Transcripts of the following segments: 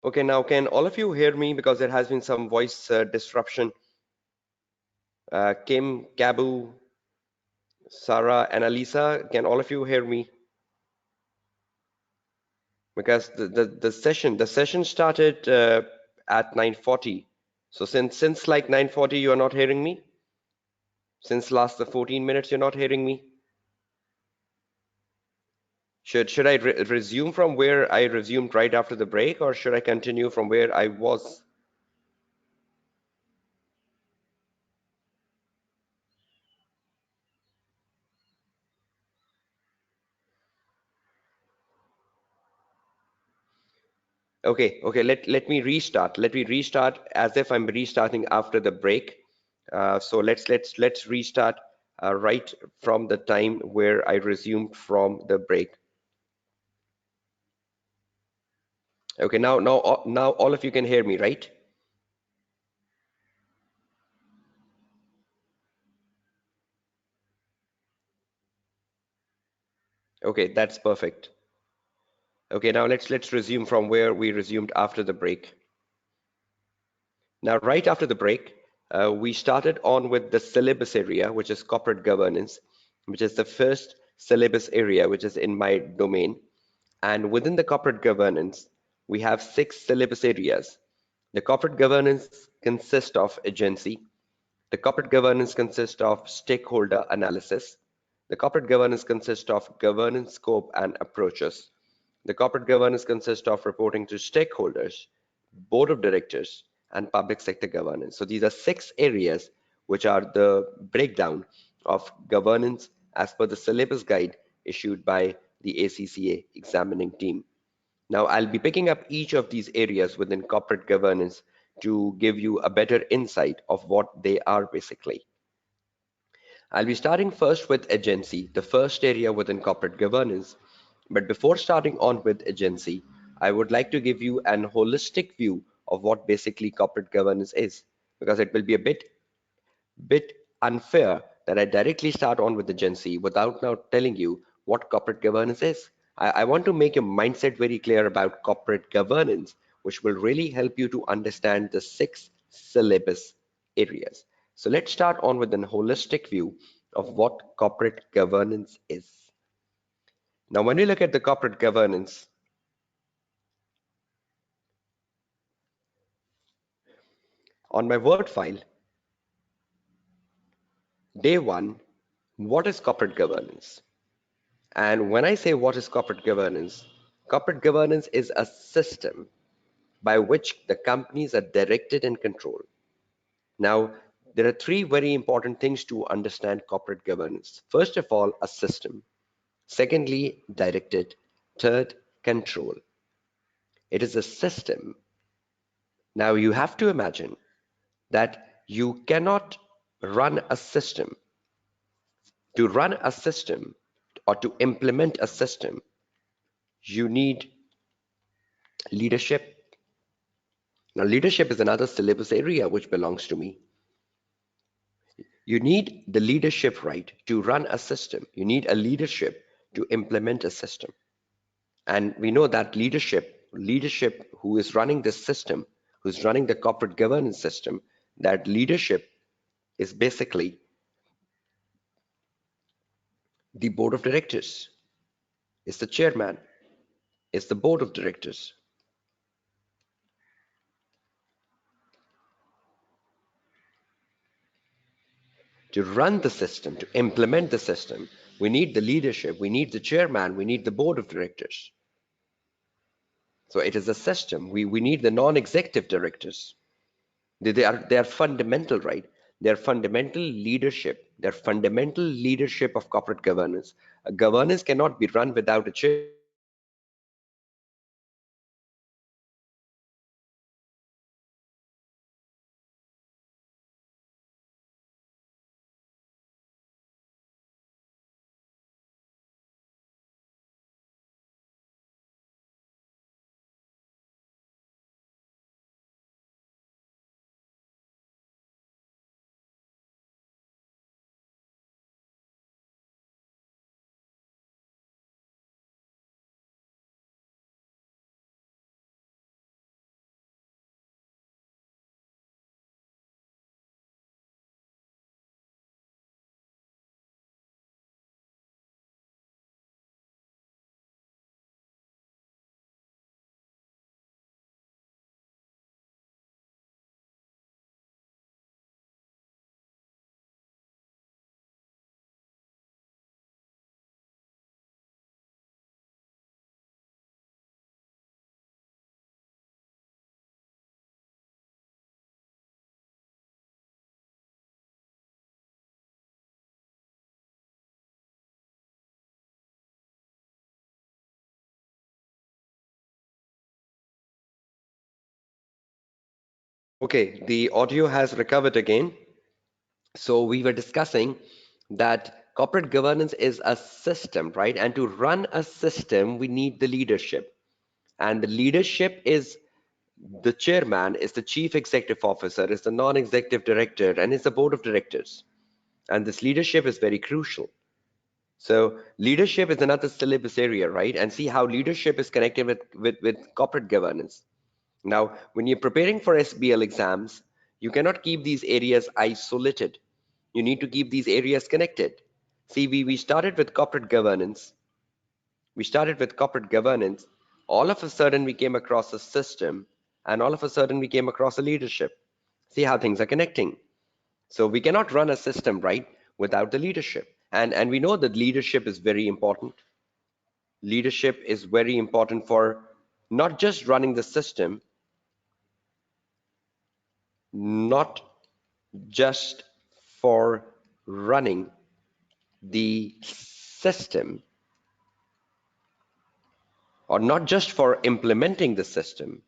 Okay, now can all of you hear me because there has been some voice disruption? Kim, Kabu, Sarah, and Alisa, can all of you hear me? Because the session started at 9:40. So since like 9:40 you are not hearing me? Since last the 14 minutes you're not hearing me? Should I resume from where I resumed right after the break, or should I continue from where I was? Okay, let me restart. Let me restart as if I'm restarting after the break. So let's restart right from the time where I resumed from the break. Okay, now all of you can hear me, right? Okay, that's perfect. Okay, now let's resume from where we resumed after the break. Now, right after the break, we started on with the syllabus area, which is corporate governance, which is the first syllabus area, which is in my domain. And within the corporate governance, we have 6 syllabus areas. The corporate governance consists of agency. The corporate governance consists of stakeholder analysis. The corporate governance consists of governance scope and approaches. The corporate governance consists of reporting to stakeholders, board of directors, and public sector governance. So these are 6 areas which are the breakdown of governance as per the syllabus guide issued by the ACCA examining team. Now, I'll be picking up each of these areas within corporate governance to give you a better insight of what they are basically. I'll be starting first with agency, the first area within corporate governance. But before starting on with agency, I would like to give you an holistic view of what basically corporate governance is, because it will be a bit unfair that I directly start on with agency without now telling you what corporate governance is. I want to make your mindset very clear about corporate governance, which will really help you to understand the 6 syllabus areas. So let's start on with an holistic view of what corporate governance is. Now, when we look at the corporate governance, on my Word file, day 1, what is corporate governance? And when I say what is corporate governance is a system by which the companies are directed and controlled. Now, there are 3 very important things to understand corporate governance. First of all, a system. Secondly, directed. Third, control. It is a system. Now, you have to imagine that you cannot run a system. To run a system or to implement a system, you need leadership. Now, leadership is another syllabus area which belongs to me. You need the leadership right to run a system. You need a leadership to implement a system. And we know that leadership who is running this system, who's running the corporate governance system, that leadership is basically the board of directors, is the chairman, is the board of directors. To run the system, to implement the system, we need the leadership, we need the chairman, we need the board of directors. So it is a system. We need the non-executive directors. They are fundamental, right? They're fundamental leadership. They're fundamental leadership of corporate governance. A governance cannot be run without a chair. Okay, the audio has recovered again. So we were discussing that corporate governance is a system, right? And to run a system, we need the leadership. And the leadership is the chairman, is the chief executive officer, is the non-executive director, and is the board of directors. And this leadership is very crucial. So leadership is another syllabus area, right? And see how leadership is connected with corporate governance. Now, when you're preparing for SBL exams, you cannot keep these areas isolated. You need to keep these areas connected. See, we started with corporate governance. We started with corporate governance. All of a sudden, we came across a system, and all of a sudden, we came across a leadership. See how things are connecting. So we cannot run a system, right, without the leadership. And we know that leadership is very important. Leadership is very important for not just running the system, not just for running the system, or not just for implementing the system,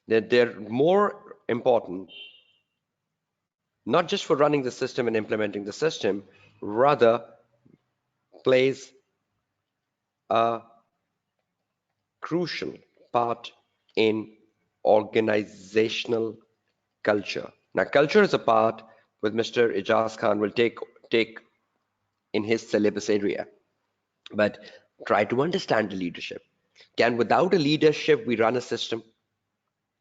that they're more important, not just for running the system and implementing the system, rather plays a crucial part in organizational culture. Now, culture is a part with Mr. Ijaz Khan will take in his syllabus area, but try to understand the leadership. Can without a leadership we run a system?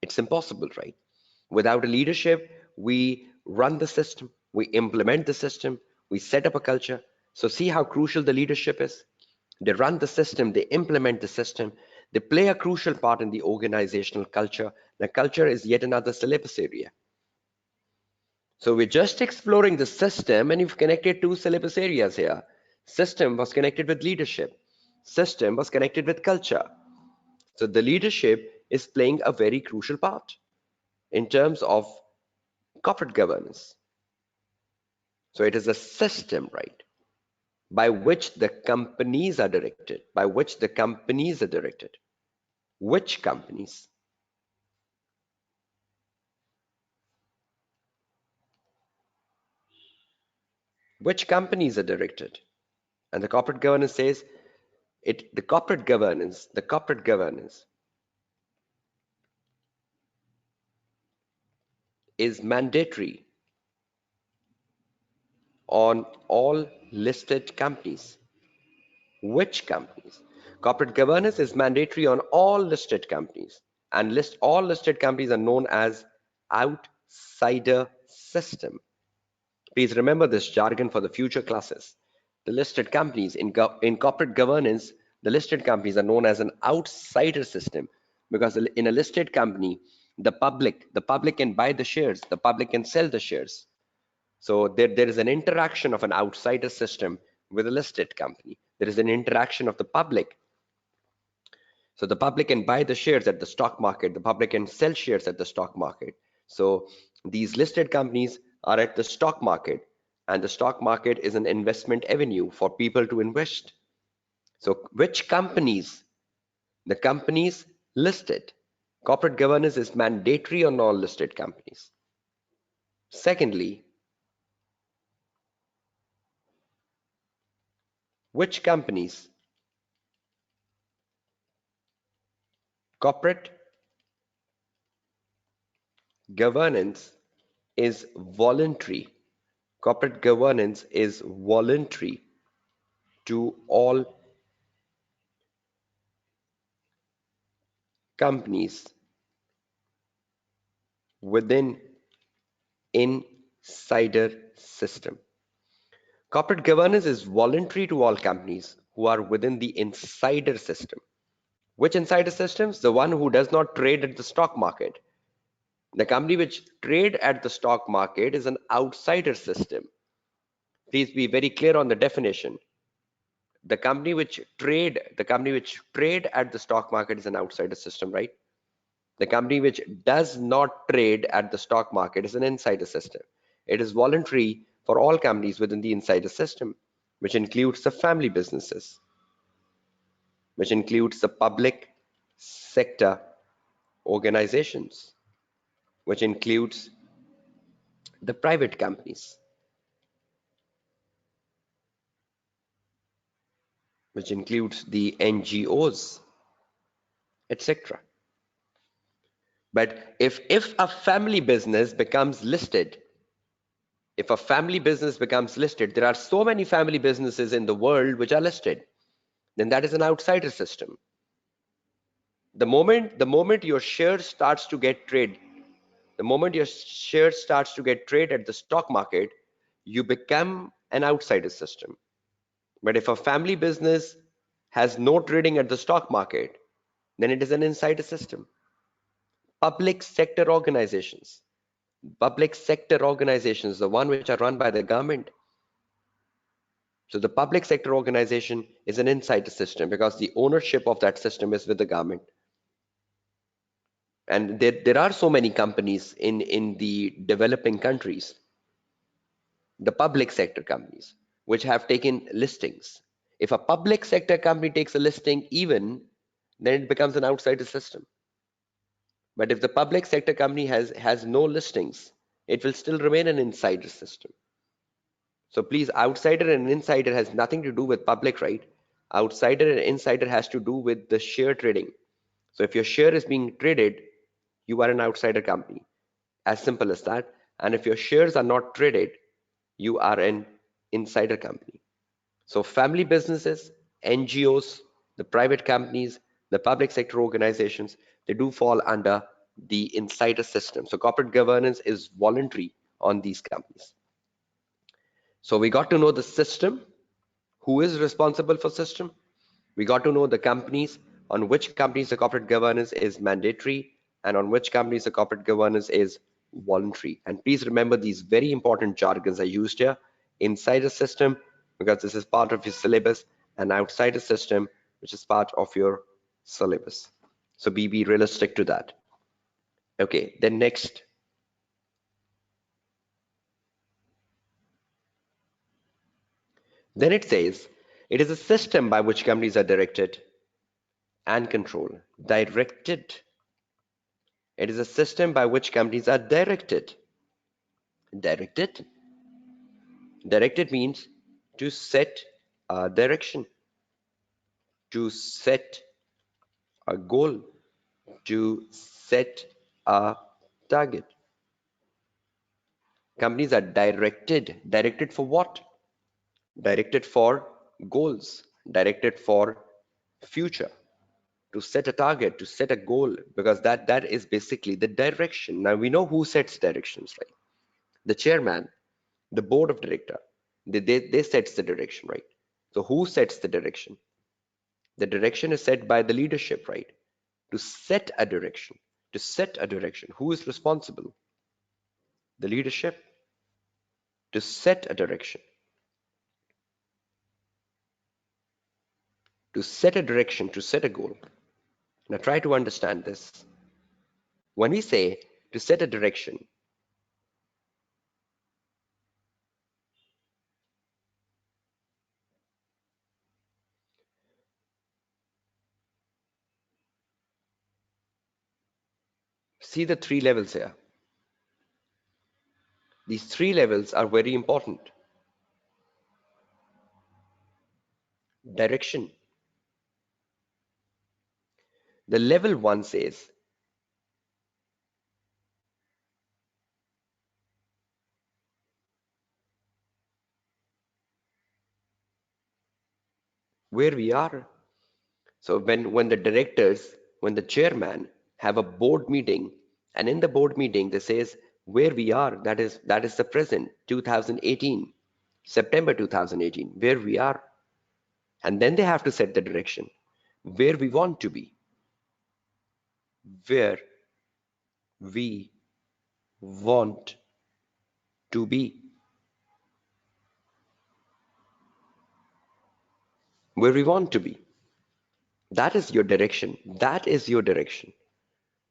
It's impossible, right? Without a leadership, we run the system, we implement the system, we set up a culture. So see how crucial the leadership is. They run the system, they implement the system, they play a crucial part in the organizational culture. The culture is yet another syllabus area. So we're just exploring the system, and you've connected two syllabus areas here. System was connected with leadership. System was connected with culture. So the leadership is playing a very crucial part in terms of corporate governance. So it is a system, right, by which the companies are directed, by which the companies are directed. Which companies? Which companies are directed? And the corporate governance says the corporate governance is mandatory on all listed companies. Which companies? Corporate governance is mandatory on all listed companies, and all listed companies are known as outsider system. Please remember this jargon for the future classes. The listed companies in corporate governance, the listed companies are known as an outsider system, because in a listed company, the public can buy the shares, the public can sell the shares. So there is an interaction of an outsider system with a listed company. There is an interaction of the public. So the public can buy the shares at the stock market, the public can sell shares at the stock market. So these listed companies are at the stock market, and the stock market is an investment avenue for people to invest. So which companies? The companies listed. Corporate governance is mandatory on all listed companies. Secondly, which companies? Corporate governance is voluntary. Corporate governance is voluntary to all companies within insider system. Corporate governance is voluntary to all companies who are within the insider system. Which insider systems? The one who does not trade at the stock market. The company which trade at the stock market is an outsider system. Please be very clear on the definition. The company which trade at the stock market is an outsider system, right? The company which does not trade at the stock market is an insider system. It is voluntary for all companies within the insider system, which includes the family businesses, which includes the public sector organizations, which includes the private companies, which includes the NGOs, etc. But if a family business becomes listed, if a family business becomes listed, there are so many family businesses in the world which are listed, then that is an outsider system. The moment your share starts to get traded, the moment your share starts to get traded at the stock market, you become an outsider system. But if a family business has no trading at the stock market, then it is an insider system. Public sector organizations, the one which are run by the government. So the public sector organization is an insider system because the ownership of that system is with the government. And there are so many companies in the developing countries, the public sector companies, which have taken listings. If a public sector company takes a listing even, then it becomes an outsider system. But if the public sector company has no listings, it will still remain an insider system. So please, outsider and insider has nothing to do with public, right? Outsider and insider has to do with the share trading. So if your share is being traded, you are an outsider company. As simple as that. And if your shares are not traded, you are an insider company. So family businesses, NGOs, the private companies, the public sector organizations, they do fall under the insider system. So corporate governance is voluntary on these companies. So we got to know the system, who is responsible for system. We got to know the companies, on which companies the corporate governance is mandatory and on which companies the corporate governance is voluntary. And please remember these very important jargons I used here: insider system, because this is part of your syllabus, and outsider system, which is part of your syllabus. So be realistic to that. Okay, then next. Then it says, it is a system by which companies are directed and controlled. Directed. It is a system by which companies are directed. Directed. Directed means to set a direction, to set a goal, to set a target. Companies are directed. Directed for what? Directed for goals, directed for future, to set a target, to set a goal, because that is basically the direction. Now we know who sets directions, right? The chairman, the board of director, they sets the direction, right? So who sets the direction? The direction is set by the leadership, right? To set a direction, who is responsible? The leadership. To set a direction, to set a direction, to set a goal. Now try to understand this. When we say to set a direction, see the three levels here. These three levels are very important. Direction. The level 1 says where we are. So when the directors, when the chairman have a board meeting, and in the board meeting they says where we are, that is the present 2018, September 2018, where we are. And then they have to set the direction, where we want to be, where we want to be, where we want to be. That is your direction. That is your direction.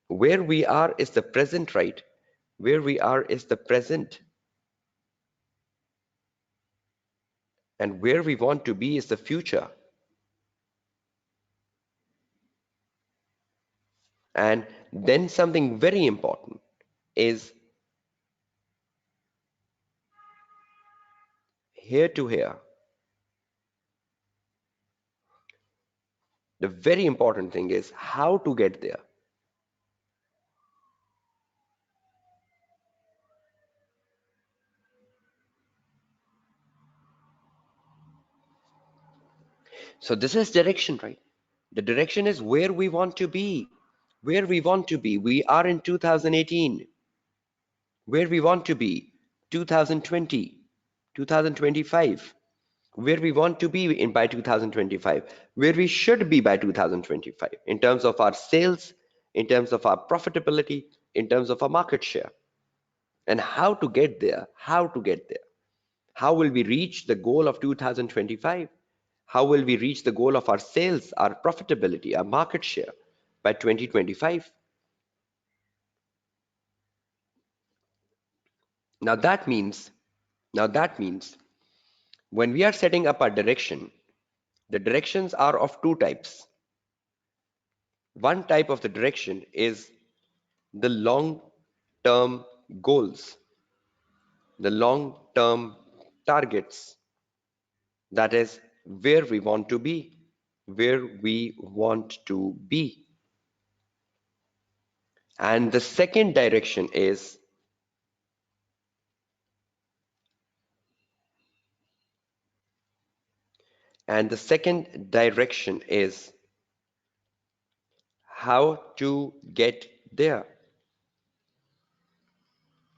Where we are is the present, right? Where we are is the present. And where we want to be is the future. And then something very important is here to here. The very important thing is how to get there. So this is direction, right? The direction is where we want to be. Where we want to be. We are in 2018. Where we want to be. 2020, 2025. Where we want to be in by 2025. Where we should be by 2025 in terms of our sales, in terms of our profitability, in terms of our market share. And how to get there. How to get there. How will we reach the goal of 2025? How will we reach the goal of our sales, our profitability, our market share by 2025? Now that means, now that means when we are setting up our direction, the directions are of two types. One type of the direction is the long-term goals, the long-term targets. That is where we want to be, where we want to be. And the second direction is and the second direction is how to get there,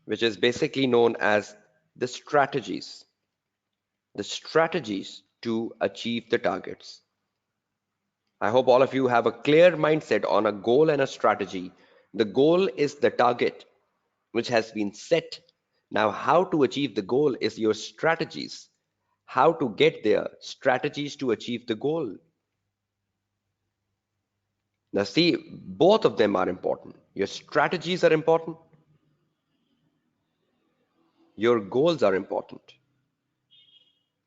which is basically known as the strategies to achieve the targets. I hope all of you have a clear mindset on a goal and a strategy. The goal is the target which has been set. Now, how to achieve the goal is your strategies. How to get there, strategies to achieve the goal. Now, see, both of them are important. Your strategies are important, your goals are important.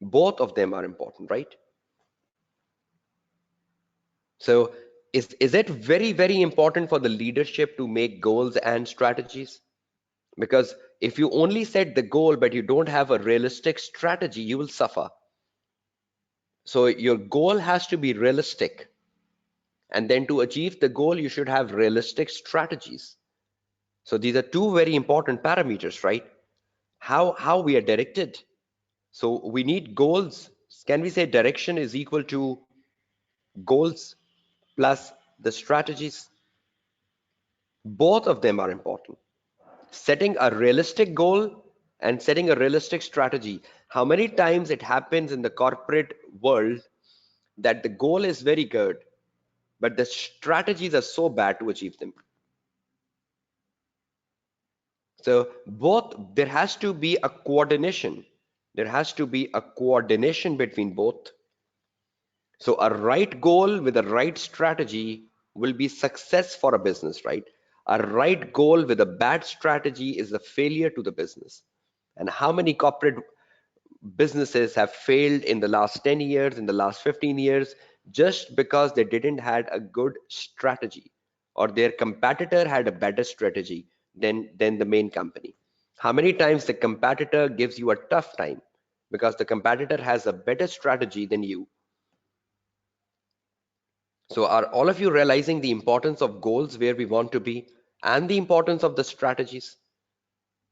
Both of them are important, right? So, is it very, very important for the leadership to make goals and strategies? Because if you only set the goal but you don't have a realistic strategy, you will suffer. So your goal has to be realistic. And then to achieve the goal, you should have realistic strategies. So these are two very important parameters, right? How we are directed. So we need goals. Can we say direction is equal to goals plus the strategies? Both of them are important. Setting a realistic goal and setting a realistic strategy. How many times it happens in the corporate world that the goal is very good, but the strategies are so bad to achieve them? So both, there has to be a coordination. There has to be a coordination between both. So a right goal with a right strategy will be success for a business, right? A right goal with a bad strategy is a failure to the business. And how many corporate businesses have failed in the last 10 years, in the last 15 years, just because they didn't had a good strategy, or their competitor had a better strategy than the main company. How many times the competitor gives you a tough time because the competitor has a better strategy than you? So are all of you realizing the importance of goals, where we want to be, and the importance of the strategies?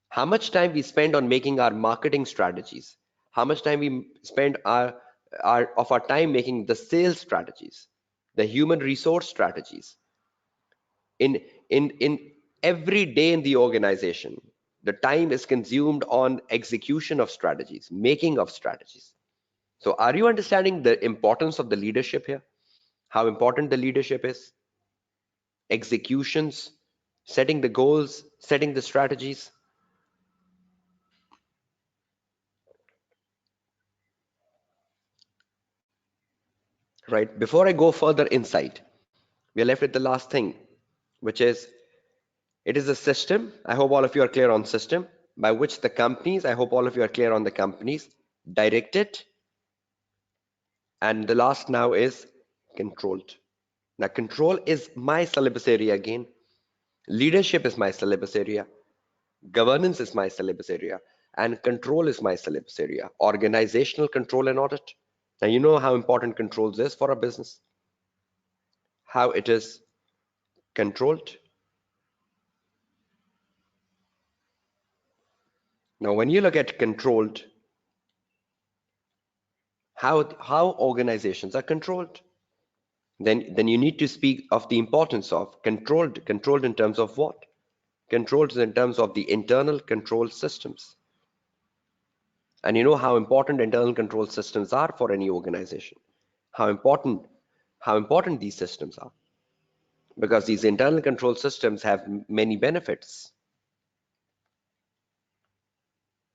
How much time we spend on making our marketing strategies? How much time we spend our time making the sales strategies, the human resource strategies? In every day in the organization, the time is consumed on execution of strategies, making of strategies. So are you understanding the importance of the leadership here? How important the leadership is? Executions, setting the goals, setting the strategies. Right? Before I go further inside, we are left with the last thing, which is it is a system. I hope all of you are clear on system by which the companies, I hope all of you are clear on the companies, direct it. And the last now is controlled. Now, control is my syllabus area again. Leadership is my syllabus area. Governance is my syllabus area. And control is my syllabus area. Organizational control and audit. Now, you know how important controls is for a business, how it is controlled. Now, when you look at controlled, how organizations are controlled, then you need to speak of the importance of controlled. Controlled in terms of what? Controlled in terms of the internal control systems. And you know how important internal control systems are for any organization. How important these systems are. Because these internal control systems have many benefits.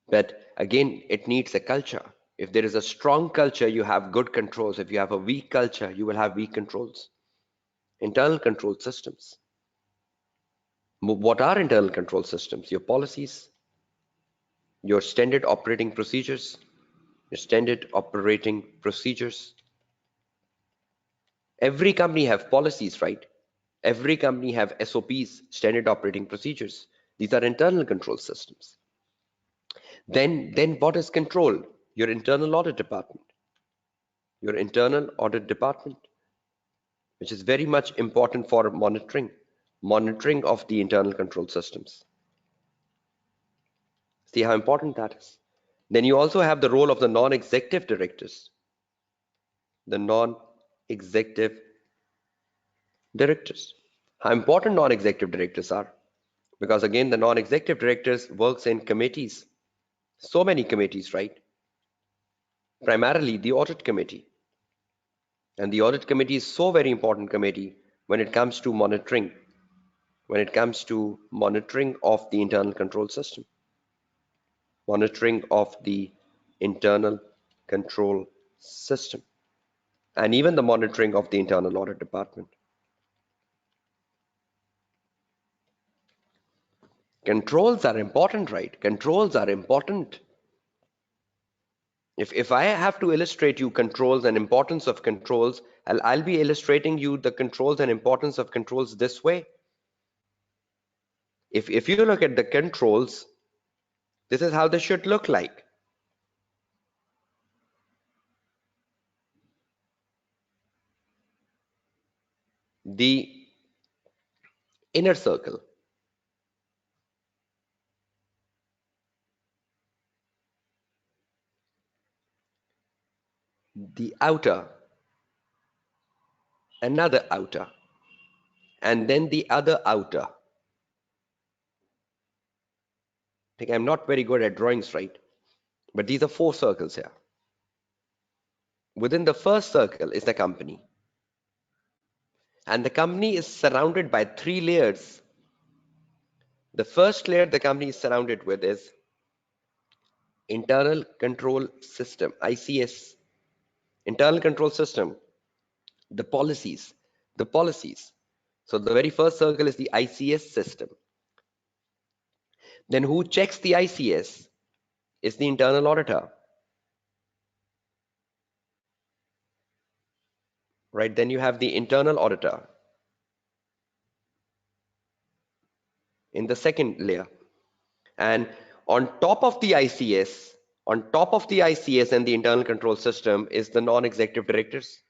But again, it needs a culture. If there is a strong culture, you have good controls. If you have a weak culture, you will have weak controls. Internal control systems. What are internal control systems? Your policies, your standard operating procedures, your standard operating procedures. Every company have policies, right? Every company have SOPs, standard operating procedures. These are internal control systems. Then what is control? Your internal audit department. Your internal audit department, which is very much important for monitoring of the internal control systems. See how important that is. Then you also have the role of the non-executive directors. The non-executive directors. How important non-executive directors are. Because again, the non-executive directors works in committees. So many committees, right? Primarily the audit committee. And the audit committee is so very important committee when it comes to monitoring, of the internal control system, monitoring of the internal control system, and even the monitoring of the internal audit department. Controls are important, right? Controls are important. If I have to illustrate you controls and importance of controls, I'll be illustrating you the controls and importance of controls this way. If you look at the controls, this is how they should look like. The inner circle, the outer, another outer, and then the other outer. I think I'm not very good at drawings, right? But these are 4 circles here. Within the first circle is the company. And the company is surrounded by 3 layers. The first layer the company is surrounded with is internal control system, ICS. Internal control system, the policies, the policies. So the very first circle is the ICS system. Then who checks the ICS is the internal auditor, right? Then you have the internal auditor in the second layer. And on top of the ICS, and the internal control system is the non-executive directors,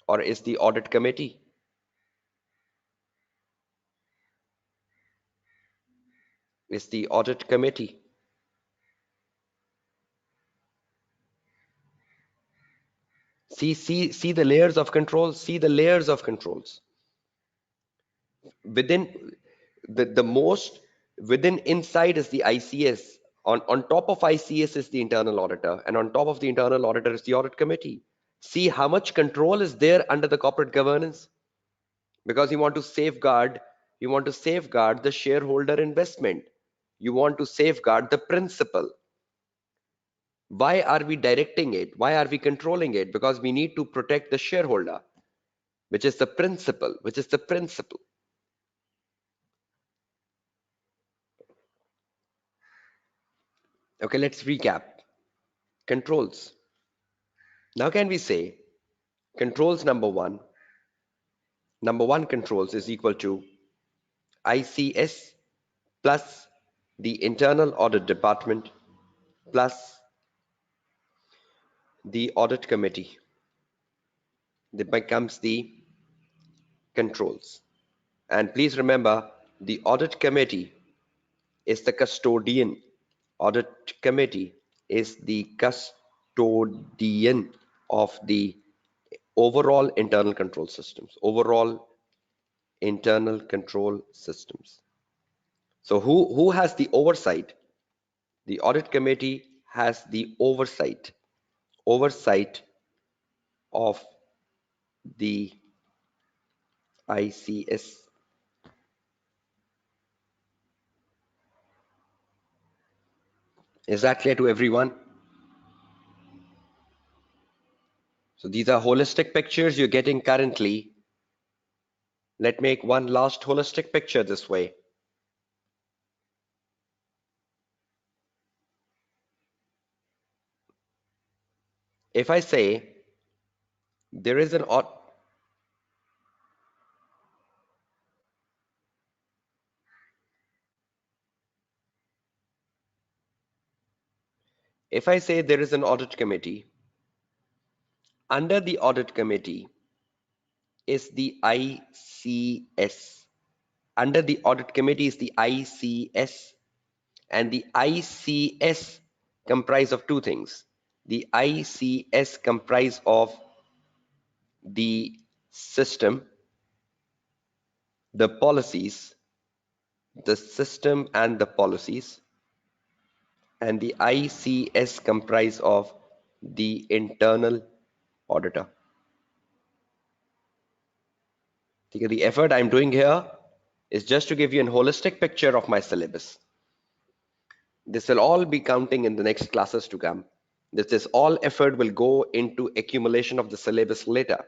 or is the audit committee. Is the audit committee. See the layers of controls. See the layers of controls. Within the most within inside is the ICS. On top of ICS is the internal auditor, and on top of the internal auditor is the audit committee. See how much control is there under the corporate governance, because you want to safeguard the shareholder investment. You want to safeguard the principal. Why are we directing it? Why are we controlling it? Because we need to protect the shareholder, which is the principal, Okay, let's recap. Controls. Now can we say controls number 1, number one controls is equal to ICS plus the internal audit department plus the audit committee. That becomes the controls. And please remember, the audit committee is the custodian. Audit committee is the custodian of the overall internal control systems. Overall internal control systems. So who has the oversight? The audit committee has the oversight of the ICS. Is that clear to everyone? So these are holistic pictures you're getting currently. Let's make one last holistic picture this way. If I say there is an if I say there is an audit committee, under the audit committee is the ICS. Under the audit committee is the ICS, and the ICS comprise of two things. The ICS comprise of the system, the policies, the system and the policies, and the ICS comprise of the internal auditor. Okay, the effort I'm doing here is just to give you a holistic picture of my syllabus. This will all be counting in the next classes to come. This all effort will go into accumulation of the syllabus later.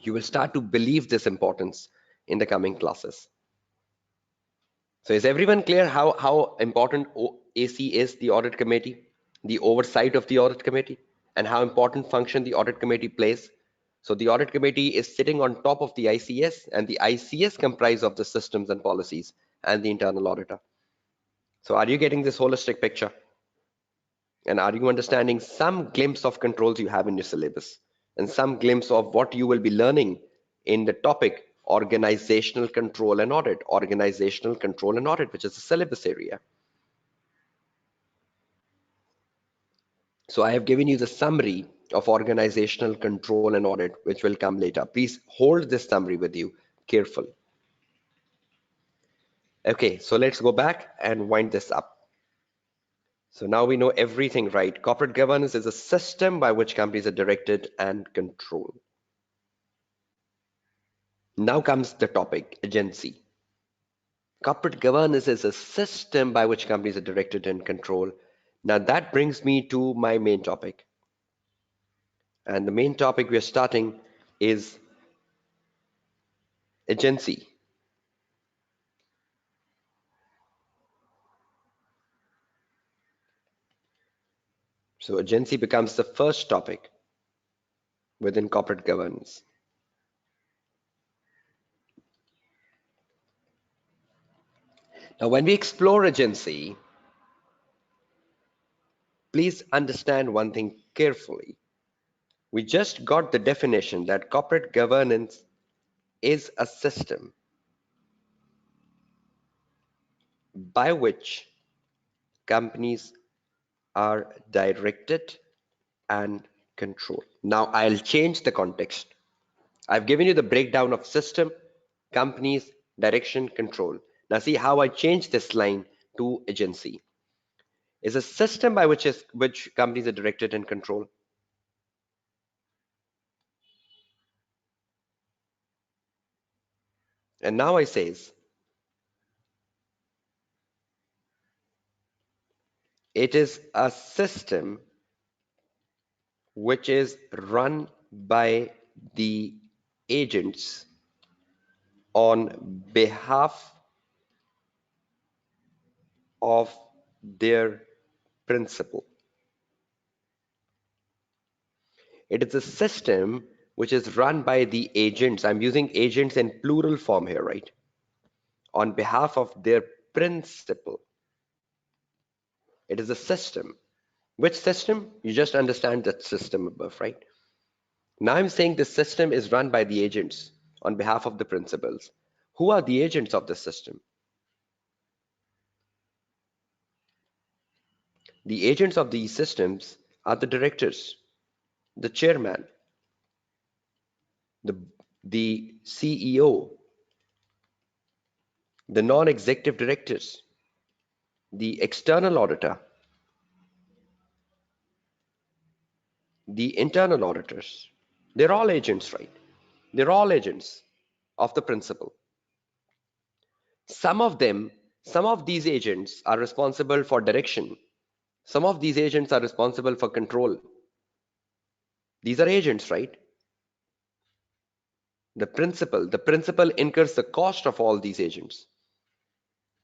You will start to believe this importance in the coming classes. So is everyone clear how important AC is, the audit committee, the oversight of the audit committee, and how important function the audit committee plays? So the audit committee is sitting on top of the ICS, and the ICS comprise of the systems and policies and the internal auditor. So are you getting this holistic picture? And are you understanding some glimpse of controls you have in your syllabus and some glimpse of what you will be learning in the topic organizational control and audit, which is a syllabus area. So I have given you the summary of organizational control and audit, which will come later. Please hold this summary with you carefully. Okay, so let's go back and wind this up. So now we know everything, right? Corporate governance is a system by which companies are directed and controlled. Now comes the topic, agency. Corporate governance is a system by which companies are directed and controlled. Now that brings me to my main topic. And the main topic we're starting is agency. So agency becomes the first topic within corporate governance. Now, when we explore agency, please understand one thing carefully. We just got the definition that corporate governance is a system by which companies are directed and controlled. Now, I'll change the context. I've given you the breakdown of system, companies, direction, control. Now, see how I changed this line to agency. Is a system by which companies are directed and controlled. And now I says it is a system which is run by the agents on behalf of their principal. It is a system which is run by the agents. I'm using agents in plural form here, right? On behalf of their principal. It is a system. Which system? You just understand that system above, right? Now I'm saying the system is run by the agents on behalf of the principals. Who are the agents of the system? The agents of these systems are the directors, the chairman, the, the CEO, the non-executive directors, the external auditor, the internal auditors. They're all agents, right? They're all agents of the principal. Some of them, some of these agents are responsible for direction. Some of these agents are responsible for control. These are agents, right? The principal incurs the cost of all these agents.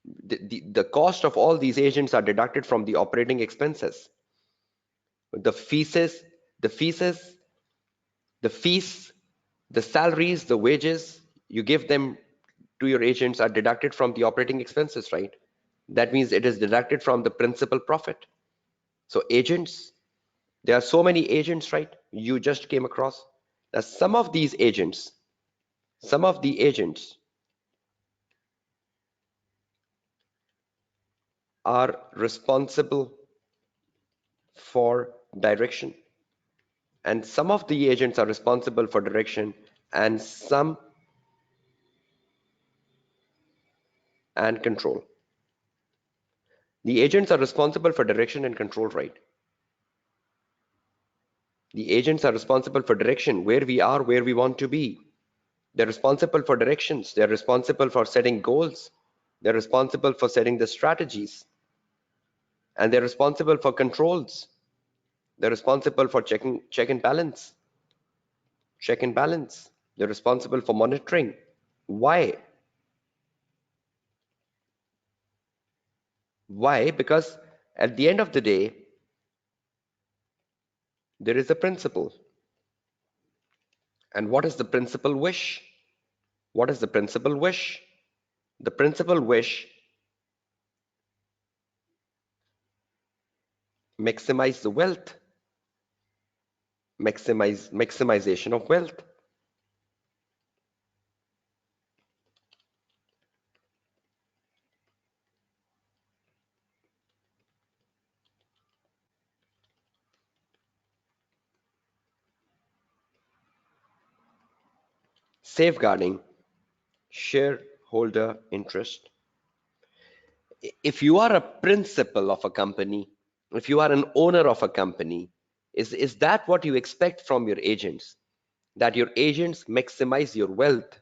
The cost of all these agents are deducted from the operating expenses. The fees, the fees, the fees, the salaries, the wages you give them to your agents are deducted from the operating expenses, right? That means it is deducted from the principal profit. So agents, there are so many agents, right? You just came across. Now, some of the agents are responsible for direction, and some of the agents are responsible for direction, and some and control. The agents are responsible for direction and control, right? The agents are responsible for direction, where we are, where we want to be. They're responsible for directions. They're responsible for setting goals. They're responsible for setting the strategies. And they're responsible for controls. They're responsible for check and balance. Check and balance. They're responsible for monitoring. Why? Why? Because at the end of the day, there is a principle. And what does the principal wish? What does the principal wish? The principal wish maximize the wealth, maximization of wealth. Safeguarding shareholder interest. If you are a principal of a company, if you are an owner of a company, is that what you expect from your agents? That your agents maximize your wealth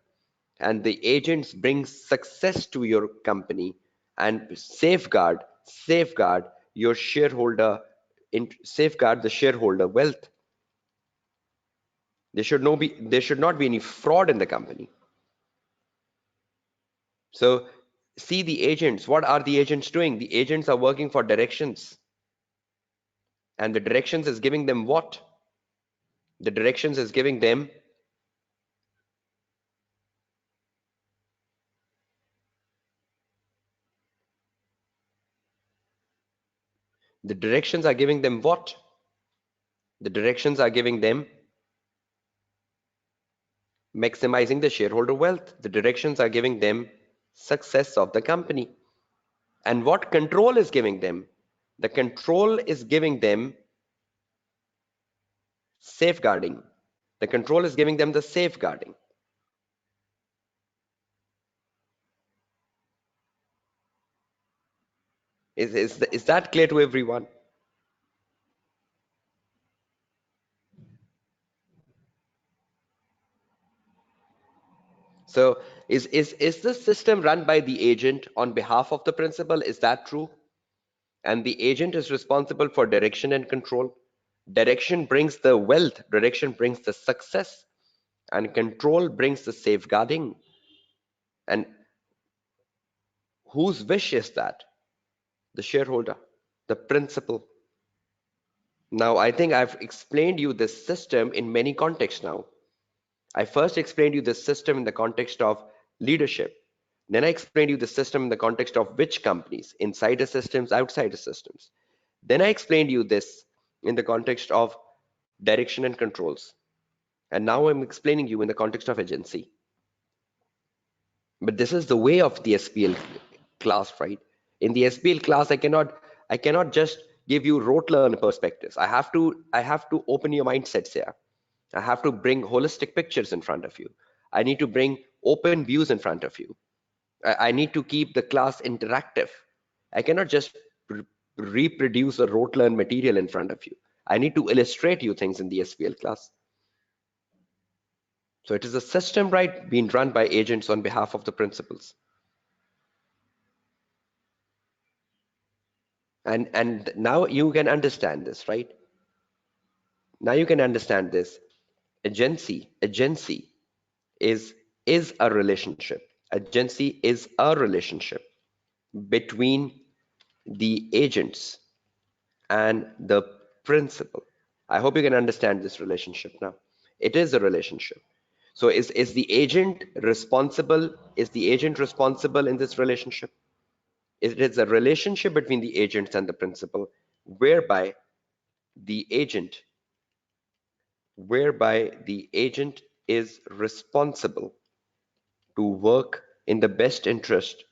and the agents bring success to your company and safeguard your shareholder, safeguard the shareholder wealth. There should not be any fraud in the company. So see the agents. What are the agents doing? The agents are working for directions. And the directions is giving them what? The directions is giving them the directions are giving them what? The directions are giving them maximizing the shareholder wealth. The directions are giving them success of the company. And what control is giving them? The control is giving them safeguarding. The control is giving them the safeguarding. Is that clear to everyone? So is the system run by the agent on behalf of the principal? Is that true? And the agent is responsible for direction and control. Direction brings the wealth, direction brings the success, and control brings the safeguarding. And whose wish is that? The shareholder, the principal. Now, I think I've explained you this system in many contexts now. I first explained you the system in the context of leadership. Then I explained you the system in the context of which companies, insider systems, outsider systems. Then I explained you this in the context of direction and controls. And now I'm explaining you in the context of agency. But this is the way of the SPL class, right? In the SPL class, I cannot just give you rote learn perspectives. I have to open your mindsets here. I have to bring holistic pictures in front of you. I need to bring open views in front of you. I need to keep the class interactive. I cannot just reproduce a rote learn material in front of you. I need to illustrate you things in the SPL class. So it is a system, right, being run by agents on behalf of the principals. And now you can understand this, right? Now you can understand this. Agency is a relationship. Agency is a relationship between the agents and the principal. I hope you can understand this relationship now. It is a relationship. So is the agent responsible? Is the agent responsible in this relationship? It is a relationship between the agents and the principal, whereby the agent whereby the agent is responsible to work in the best interest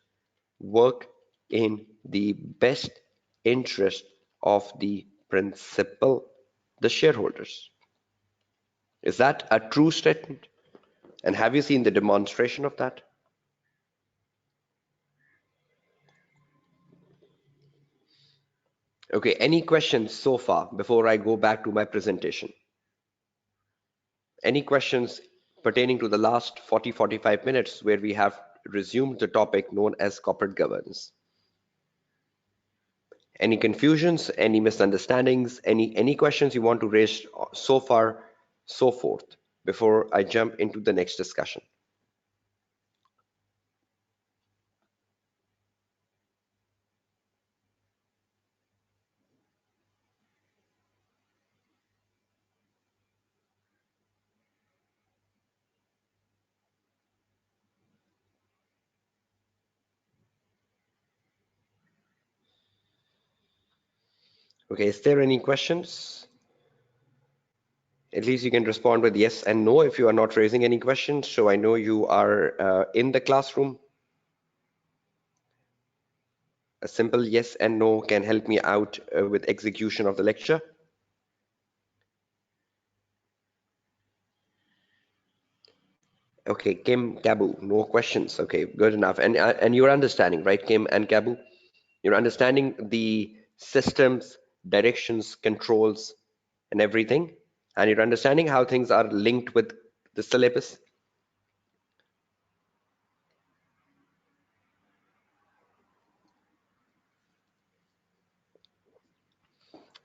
of the principal, the shareholders. Is that a true statement? And have you seen the demonstration of that? Okay, any questions so far before I go back to my presentation? Any questions pertaining to the last 45 minutes where we have resumed the topic known as corporate governance? Any confusions, any misunderstandings, any questions you want to raise so far, so forth, before I jump into the next discussion? Okay, is there any questions? At least you can respond with yes and no if you are not raising any questions. So I know you are in the classroom. A simple yes and no can help me out with execution of the lecture. Okay, Kim, Kabu, no questions. Okay, good enough. And you're understanding, right, Kim and Kabu? You're understanding the systems, directions, controls, and everything. And you're understanding how things are linked with the syllabus.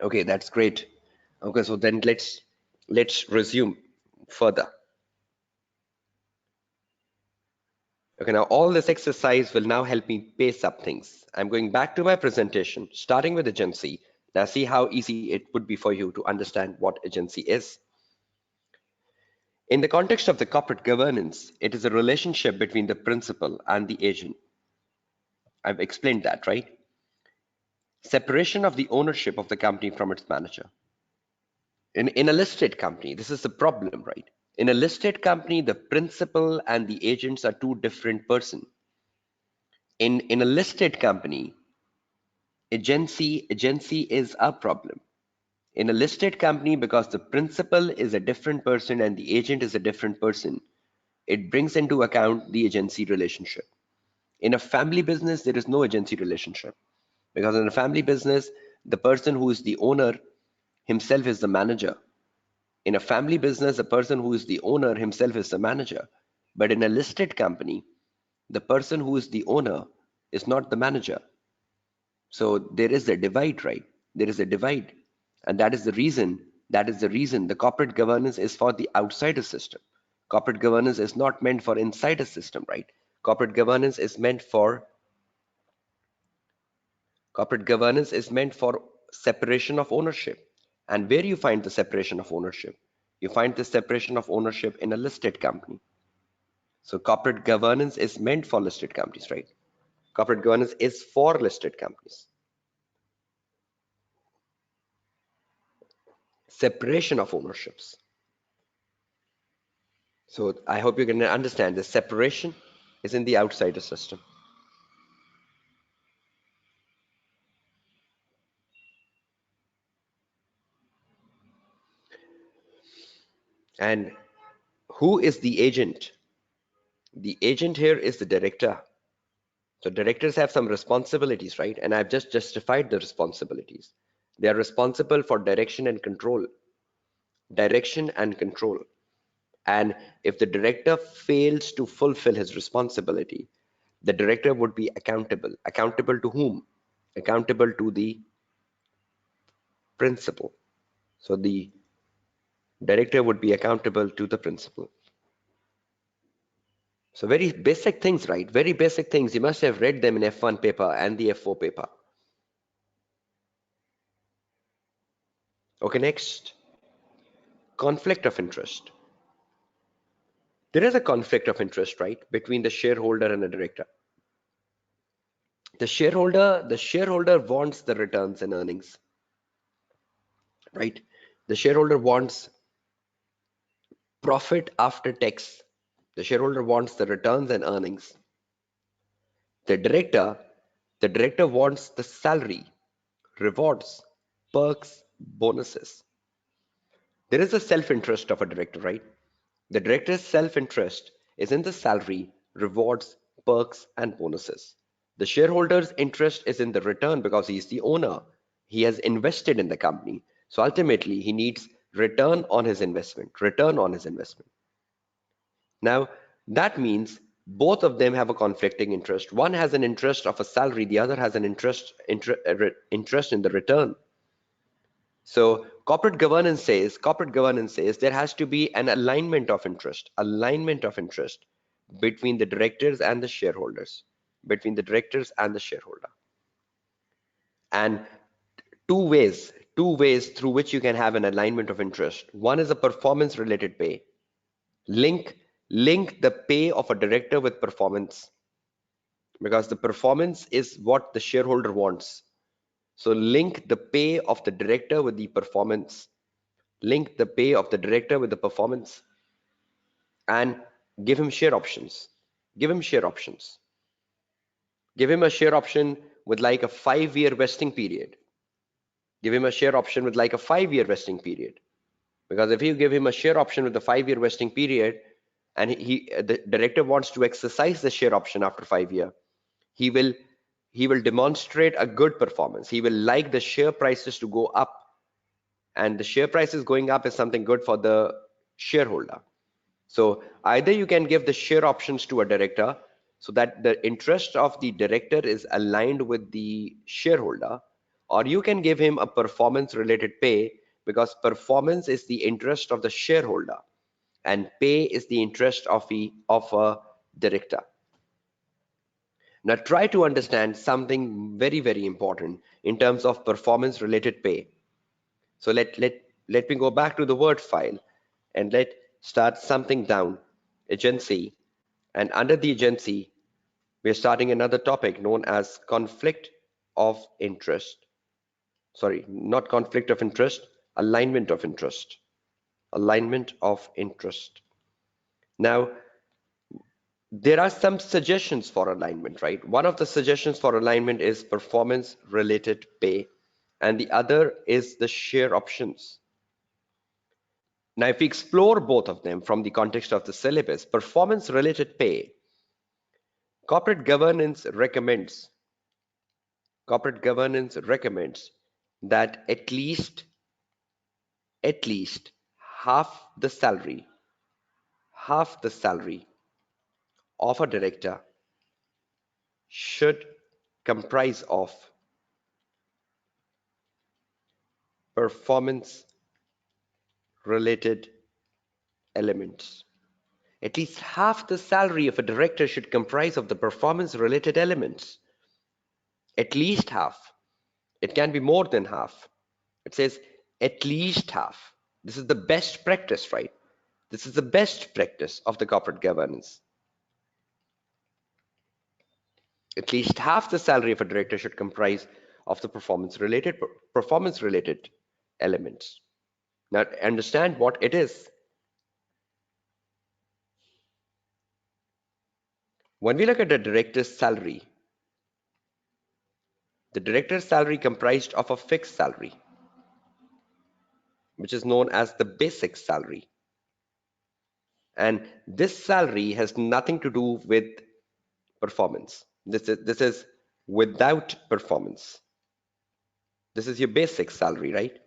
Okay, that's great. Okay, so then let's resume further. Okay, now all this exercise will now help me pace up things. I'm going back to my presentation, starting with agency. Now see how easy it would be for you to understand what agency is. In the context of the corporate governance, it is a relationship between the principal and the agent. I've explained that, right? Separation of the ownership of the company from its manager. In a listed company, this is the problem, right? In a listed company, the principal and the agents are two different persons. In a listed company, agency is a problem. In a listed company, because the principal is a different person and the agent is a different person, it brings into account the agency relationship. In a family business, there is no agency relationship, because in a family business, the person who is the owner himself is the manager. In a family business, the person who is the owner himself is the manager. But in a listed company, the person who is the owner is not the manager. So there is a divide, right? There is a divide. And that is the reason the corporate governance is for the outsider system. Corporate governance is not meant for insider system, right? Corporate governance is meant for corporate governance is meant for separation of ownership. And where you find the separation of ownership? You find the separation of ownership in a listed company. So corporate governance is meant for listed companies, right? Corporate governance is for listed companies. Separation of ownerships. So I hope you can understand the separation is in the outsider system. And who is the agent? The agent here is the director. So directors have some responsibilities, right? And I've just justified the responsibilities. They are responsible for direction and control. Direction and control. And if the director fails to fulfill his responsibility, the director would be accountable. Accountable to whom? Accountable to the principal. So the director would be accountable to the principal. So very basic things, right? Very basic things. You must have read them in F1 paper and the F4 paper. Okay, next. Conflict of interest. There is a conflict of interest, right, between the shareholder and the director. The shareholder wants the returns and earnings, right? The shareholder wants profit after tax. The shareholder wants the returns and earnings. The director, the director wants the salary, rewards, perks, bonuses. There is a self-interest of a director, right? The director's self-interest is in the salary, rewards, perks, and bonuses. The shareholder's interest is in the return because he's the owner. He has invested in the company. So ultimately, he needs return on his investment, return on his investment. Now, that means both of them have a conflicting interest. One has an interest of a salary, the other has an interest in the return. So corporate governance says there has to be an alignment of interest between the directors and the shareholders, between the directors and the shareholder. And two ways through which you can have an alignment of interest. One is a performance related pay. Link the pay of a director with performance because the performance is what the shareholder wants. So link the pay of the director with the performance. Link the pay of the director with the performance and give him share options. Give him share options. Give him a share option with like a 5-year vesting period. Give him a share option with like a 5-year vesting period. Because if you give him a share option with a 5-year vesting period and the director wants to exercise the share option after 5 years, he will demonstrate a good performance. He will like the share prices to go up, and the share prices going up is something good for the shareholder. So either you can give the share options to a director so that the interest of the director is aligned with the shareholder, or you can give him a performance related pay because performance is the interest of the shareholder and pay is the interest of a director. Now try to understand something very, very important in terms of performance related pay. So let me go back to the Word file and let start something down, agency. And under the agency, we're starting another topic known as conflict of interest. Sorry, not conflict of interest, alignment of interest. Alignment of interest. Now, there are some suggestions for alignment, right? One of the suggestions for alignment is performance related pay, and the other is the share options. Now, if we explore both of them from the context of the syllabus, performance related pay, corporate governance recommends that at least half the salary of a director should comprise of performance related elements. At least half the salary of a director should comprise of the performance related elements. At least half. It can be more than half. It says at least half. This is the best practice, right? This is the best practice of the corporate governance. At least half the salary of a director should comprise of the performance related elements. Now understand what it is. When we look at the director's salary, the director's salary comprised of a fixed salary, which is known as the basic salary. And this salary has nothing to do with performance. This is without performance. This is your basic salary, right?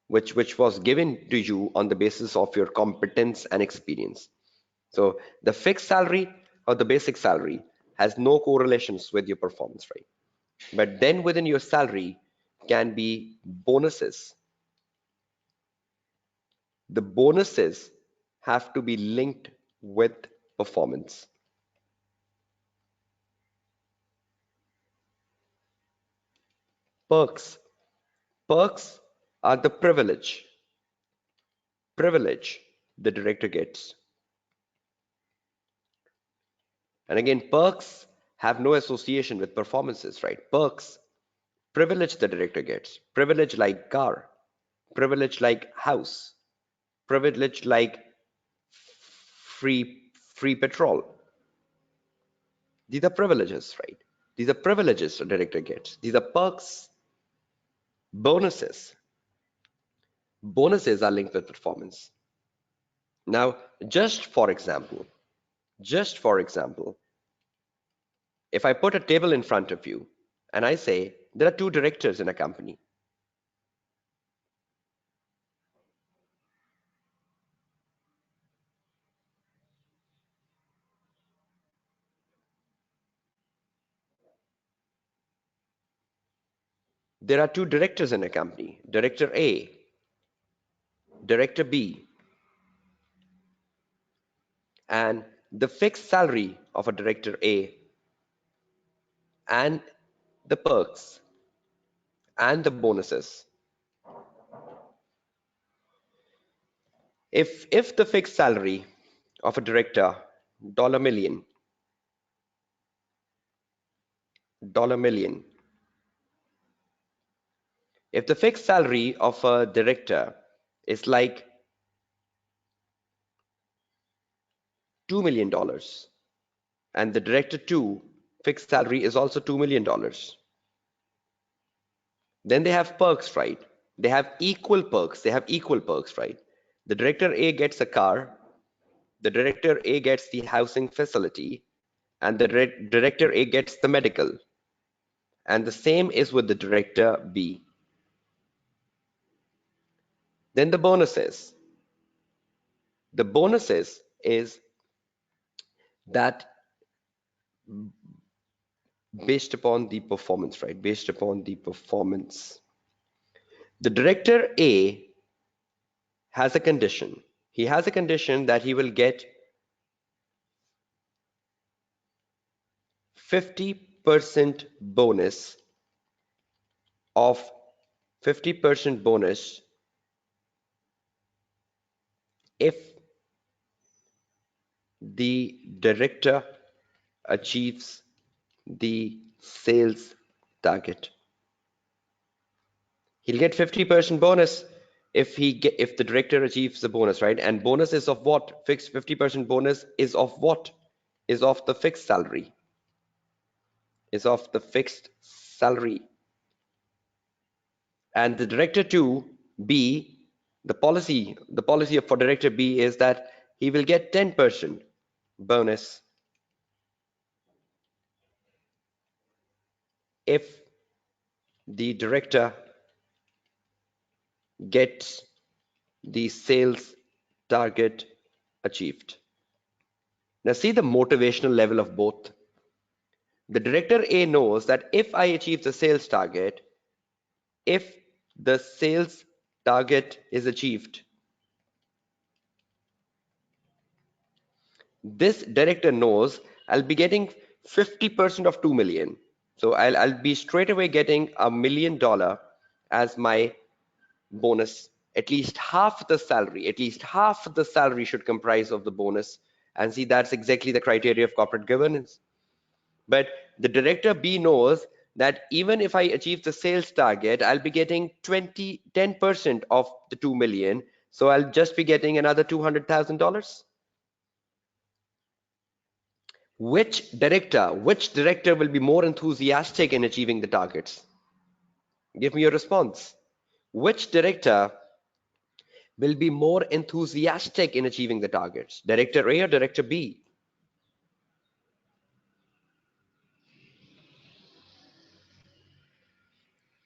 Which was given to you on the basis of your competence and experience. So the fixed salary or the basic salary has no correlations with your performance, right? But then within your salary can be bonuses. The bonuses have to be linked with performance. Perks. Perks are the privilege the director gets. And again, perks have no association with performances, right? Perks, privilege the director gets. Privilege like car, privilege like house, privilege like free petrol. These are privileges, right? These are privileges the director gets. These are perks. Bonuses. Bonuses are linked with performance. Now, just for example, if I put a table in front of you and I say there are two directors in a company, there are two directors in a company, director A, director B, and the fixed salary of a director A and the perks and the bonuses. If the fixed salary of a director, $1 million, if the fixed salary of a director is like $2 million and the director 2 fixed salary is also $2 million, then they have perks, right? They have equal perks. They have equal perks, right? The director A gets a car, the director A gets the housing facility, and the director A gets the medical. And the same is with the director B. Then the bonuses. The bonuses is that based upon the performance, right? Based upon the performance. The director A has a condition. He has a condition that he will get 50% bonus of 50% bonus if the director achieves the sales target. He'll get 50% bonus if the director achieves the bonus, right? And bonus is of what? Fixed 50% bonus is of what? Is of the fixed salary. Is of the fixed salary. And the director 2 B, the policy for director B is that he will get 10% bonus if the director gets the sales target achieved. Now see the motivational level of both. The director A knows that if I achieve the sales target, if the sales target is achieved, this director knows I'll be getting 50% of 2 million. So I'll be straight away getting $1 million as my bonus. At least half the salary, at least half the salary should comprise of the bonus. And see, that's exactly the criteria of corporate governance. But the director B knows that even if I achieve the sales target, I'll be getting 10% of the 2 million. So I'll just be getting another $200,000. Which director will be more enthusiastic in achieving the targets? Give me your response. Which director will be more enthusiastic in achieving the targets? Director A or Director B?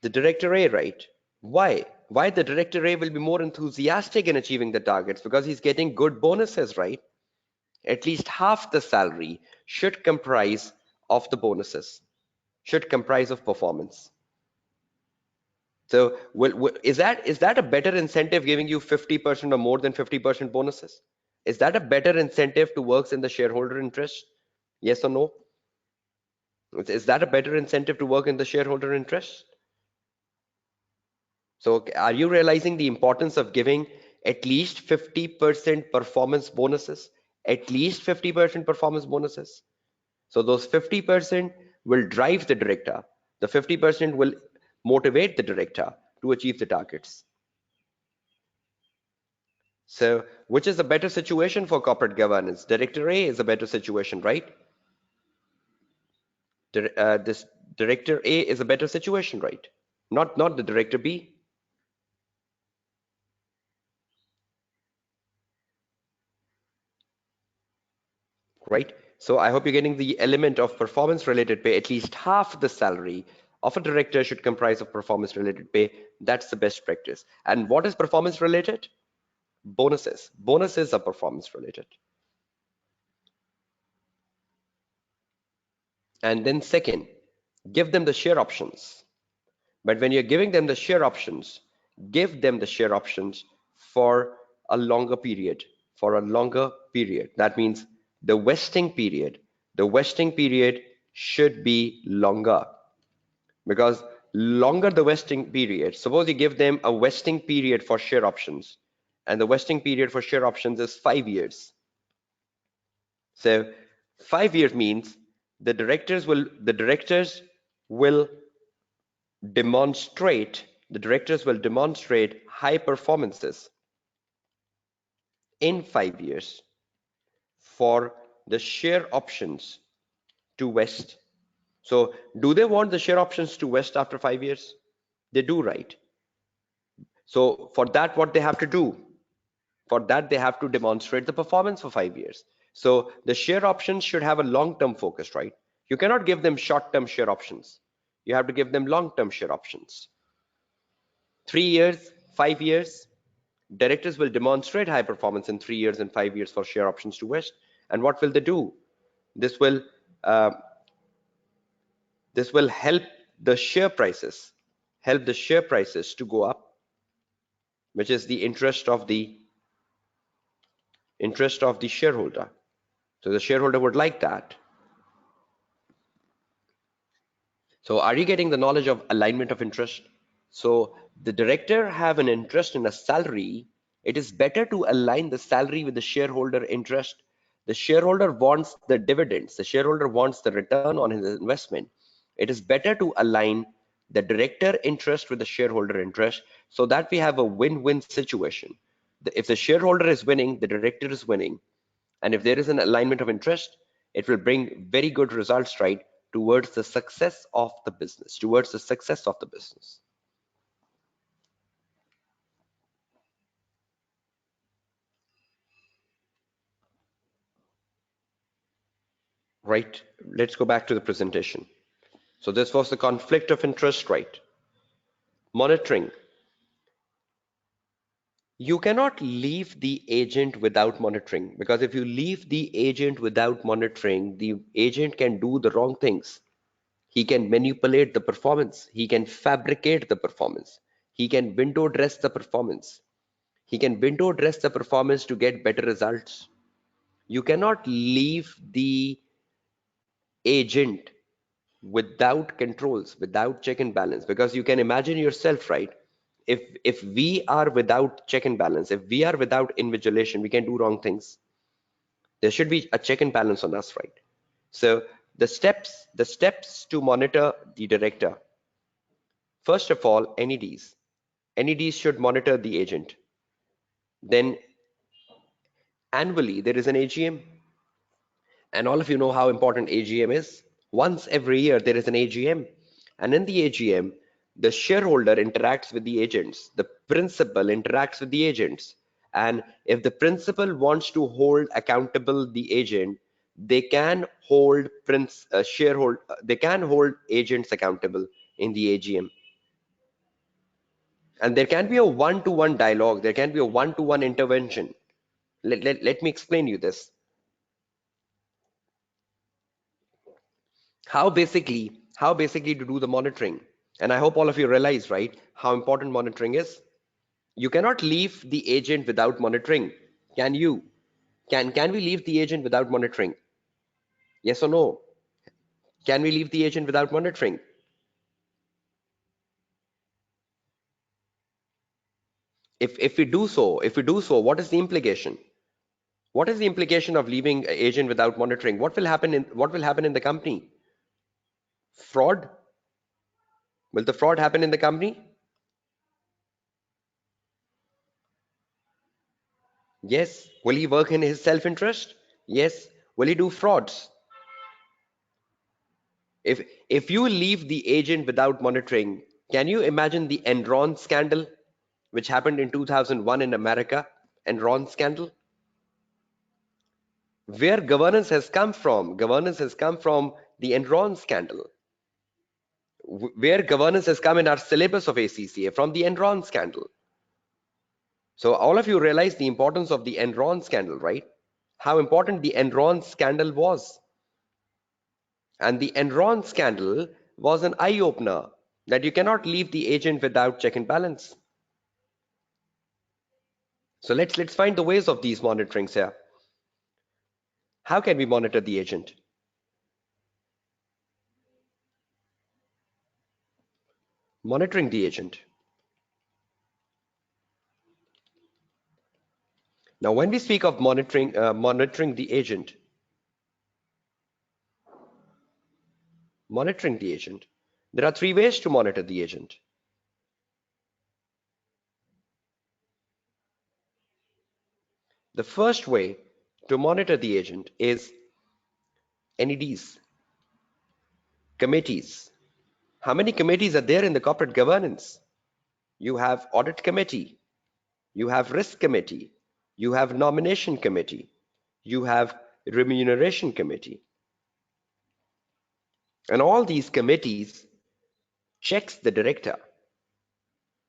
The Director A, right? Why? Why the Director A will be more enthusiastic in achieving the targets? Because he's getting good bonuses, right? At least half the salary should comprise of the bonuses, should comprise of performance. So is that a better incentive giving you 50% or more than 50% bonuses? Is that a better incentive to works in the shareholder interest? Yes or no? Is that a better incentive to work in the shareholder interest? So are you realizing the importance of giving at least 50% performance bonuses? At least 50% performance bonuses. So those 50% will drive the director. The 50% will motivate the director to achieve the targets. So which is a better situation for corporate governance? Director A is a better situation, right? This director A is a better situation, right? Not the director B. Right? So I hope you're getting the element of performance related pay. At least half the salary of a director should comprise of performance related pay. That's the best practice. And what is performance related? Bonuses. Bonuses are performance related. And then second, give them the share options. But when you're giving them the share options, give them the share options for a longer period, for a longer period. That means the vesting period should be longer, because longer the vesting period, suppose you give them a vesting period for share options, and the vesting period for share options is 5 years. So 5 years means the directors will demonstrate high performances in 5 years for the share options to vest. So do they want the share options to vest after 5 years? They do, right? So for that, what they have to do? For that, they have to demonstrate the performance for 5 years. So the share options should have a long-term focus, right? You cannot give them short-term share options. You have to give them long-term share options. 3 years, 5 years, directors will demonstrate high performance in 3 years and 5 years for share options to vest. And what will they do? This will uh, this will help the share prices, to go up, which is the interest of the shareholder. So the shareholder would like that. So are you getting the knowledge of alignment of interest? So the director have an interest in a salary. It is better to align the salary with the shareholder interest. The shareholder wants the dividends. The shareholder wants the return on his investment. It is better to align the director interest with the shareholder interest, so that we have a win-win situation. If the shareholder is winning, the director is winning. And if there is an alignment of interest, it will bring very good results, right, towards the success of the business, right? Let's go back to the presentation. So this was the conflict of interest, right? Monitoring. You cannot leave the agent without monitoring, because if you leave the agent without monitoring, the agent can do the wrong things. He can manipulate the performance. He can fabricate the performance. He can window dress the performance. He can window dress the performance to get better results. You cannot leave the agent without controls, without check and balance, because you can imagine yourself, right? If we are without check and balance, if we are without invigilation, we can do wrong things. There should be a check and balance on us, right? So the steps to monitor the director. First of all, NEDs. NEDs should monitor the agent. Then annually there is an AGM, and all of you know how important AGM is. Once every year there is an AGM, and in the AGM, the shareholder interacts with the agents, the principal interacts with the agents, and if the principal wants to hold accountable the agent, they can hold they can hold agents accountable in the AGM. And there can be a one-to-one dialogue, there can be a one-to-one intervention. Let me explain you this. How basically to do the monitoring. And I hope all of you realize, right, how important monitoring is. You cannot leave the agent without monitoring. Can you? Can we leave the agent without monitoring? Yes or no? Can we leave the agent without monitoring? If we do so, what is the implication? What is the implication of leaving an agent without monitoring? What will happen in the company? Fraud? Will the fraud happen in the company? Yes. Will he work in his self-interest? Yes. Will he do frauds? If you leave the agent without monitoring, can you imagine the Enron scandal, which happened in 2001 in America? Enron scandal, where governance has come from. Governance has come from the Enron scandal. Where governance has come in our syllabus of ACCA from the Enron scandal. So all of you realize the importance of the Enron scandal, right? How important the Enron scandal was. And the Enron scandal was an eye-opener that you cannot leave the agent without check and balance. So let's find the ways of these monitorings here. How can we monitor the agent? Monitoring the agent. Now, when we speak of monitoring the agent, there are three ways to monitor the agent. The first way to monitor the agent is NEDs, committees. How many committees are there in the corporate governance? You have audit committee, you have risk committee, you have nomination committee, you have remuneration committee. And all these committees checks the director.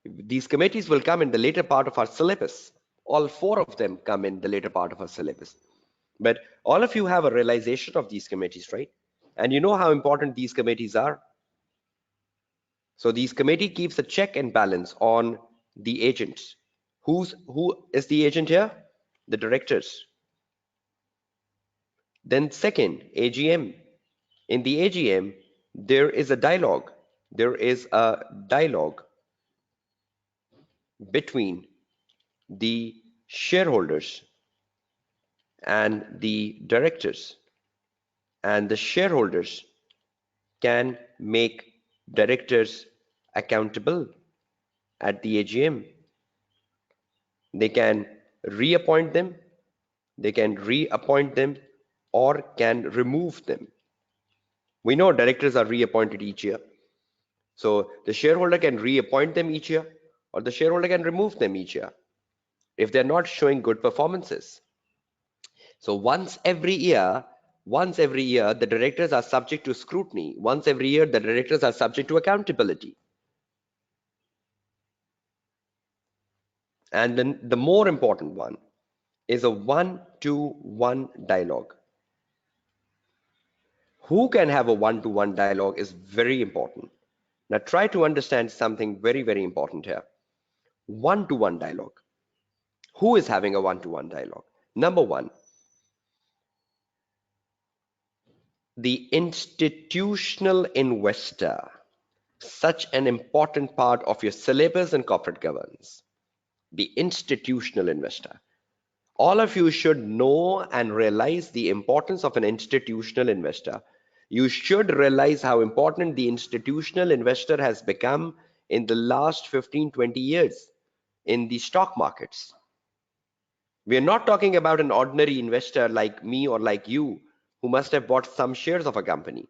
These committees will come in the later part of our syllabus. All four of them come in the later part of our syllabus. But all of you have a realization of these committees, right? And you know how important these committees are. So these committee keeps a check and balance on the agents. Who is the agent here? The directors. Then second, AGM. In the AGM, there is a dialogue. There is a dialogue between the shareholders and the directors. And the shareholders can make directors accountable at the AGM. They can reappoint them, or can remove them. We know directors are reappointed each year. So the shareholder can reappoint them each year, or the shareholder can remove them each year if they're not showing good performances. So once every year, the directors are subject to scrutiny. Once every year, the directors are subject to accountability. And then the more important one is a one-to-one dialogue. Who can have a one-to-one dialogue is very important. Now try to understand something very, very important here. One-to-one dialogue. Who is having a one-to-one dialogue? Number one, the institutional investor. such an important part of your syllabus in corporate governance, the institutional investor. All of you should know and realize the importance of an institutional investor. You should realize how important the institutional investor has become in the last 15, 20 years in the stock markets. We are not talking about an ordinary investor like me or like you who must have bought some shares of a company.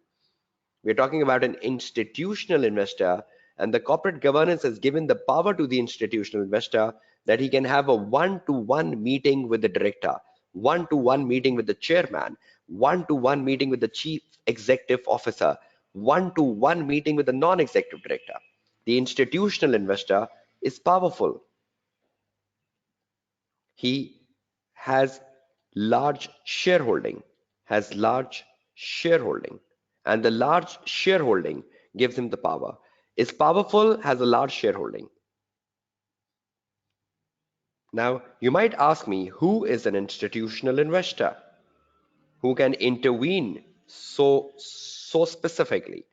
We're talking about an institutional investor, and the corporate governance has given the power to the institutional investor that he can have a one-to-one meeting with the director, one-to-one meeting with the chairman, one-to-one meeting with the chief executive officer, one-to-one meeting with the non-executive director. The institutional investor is powerful. He has large shareholding, has large shareholding, and the large shareholding gives him the power. Is powerful, has a large shareholding. Now, you might ask me, who is an institutional investor who can intervene so specifically?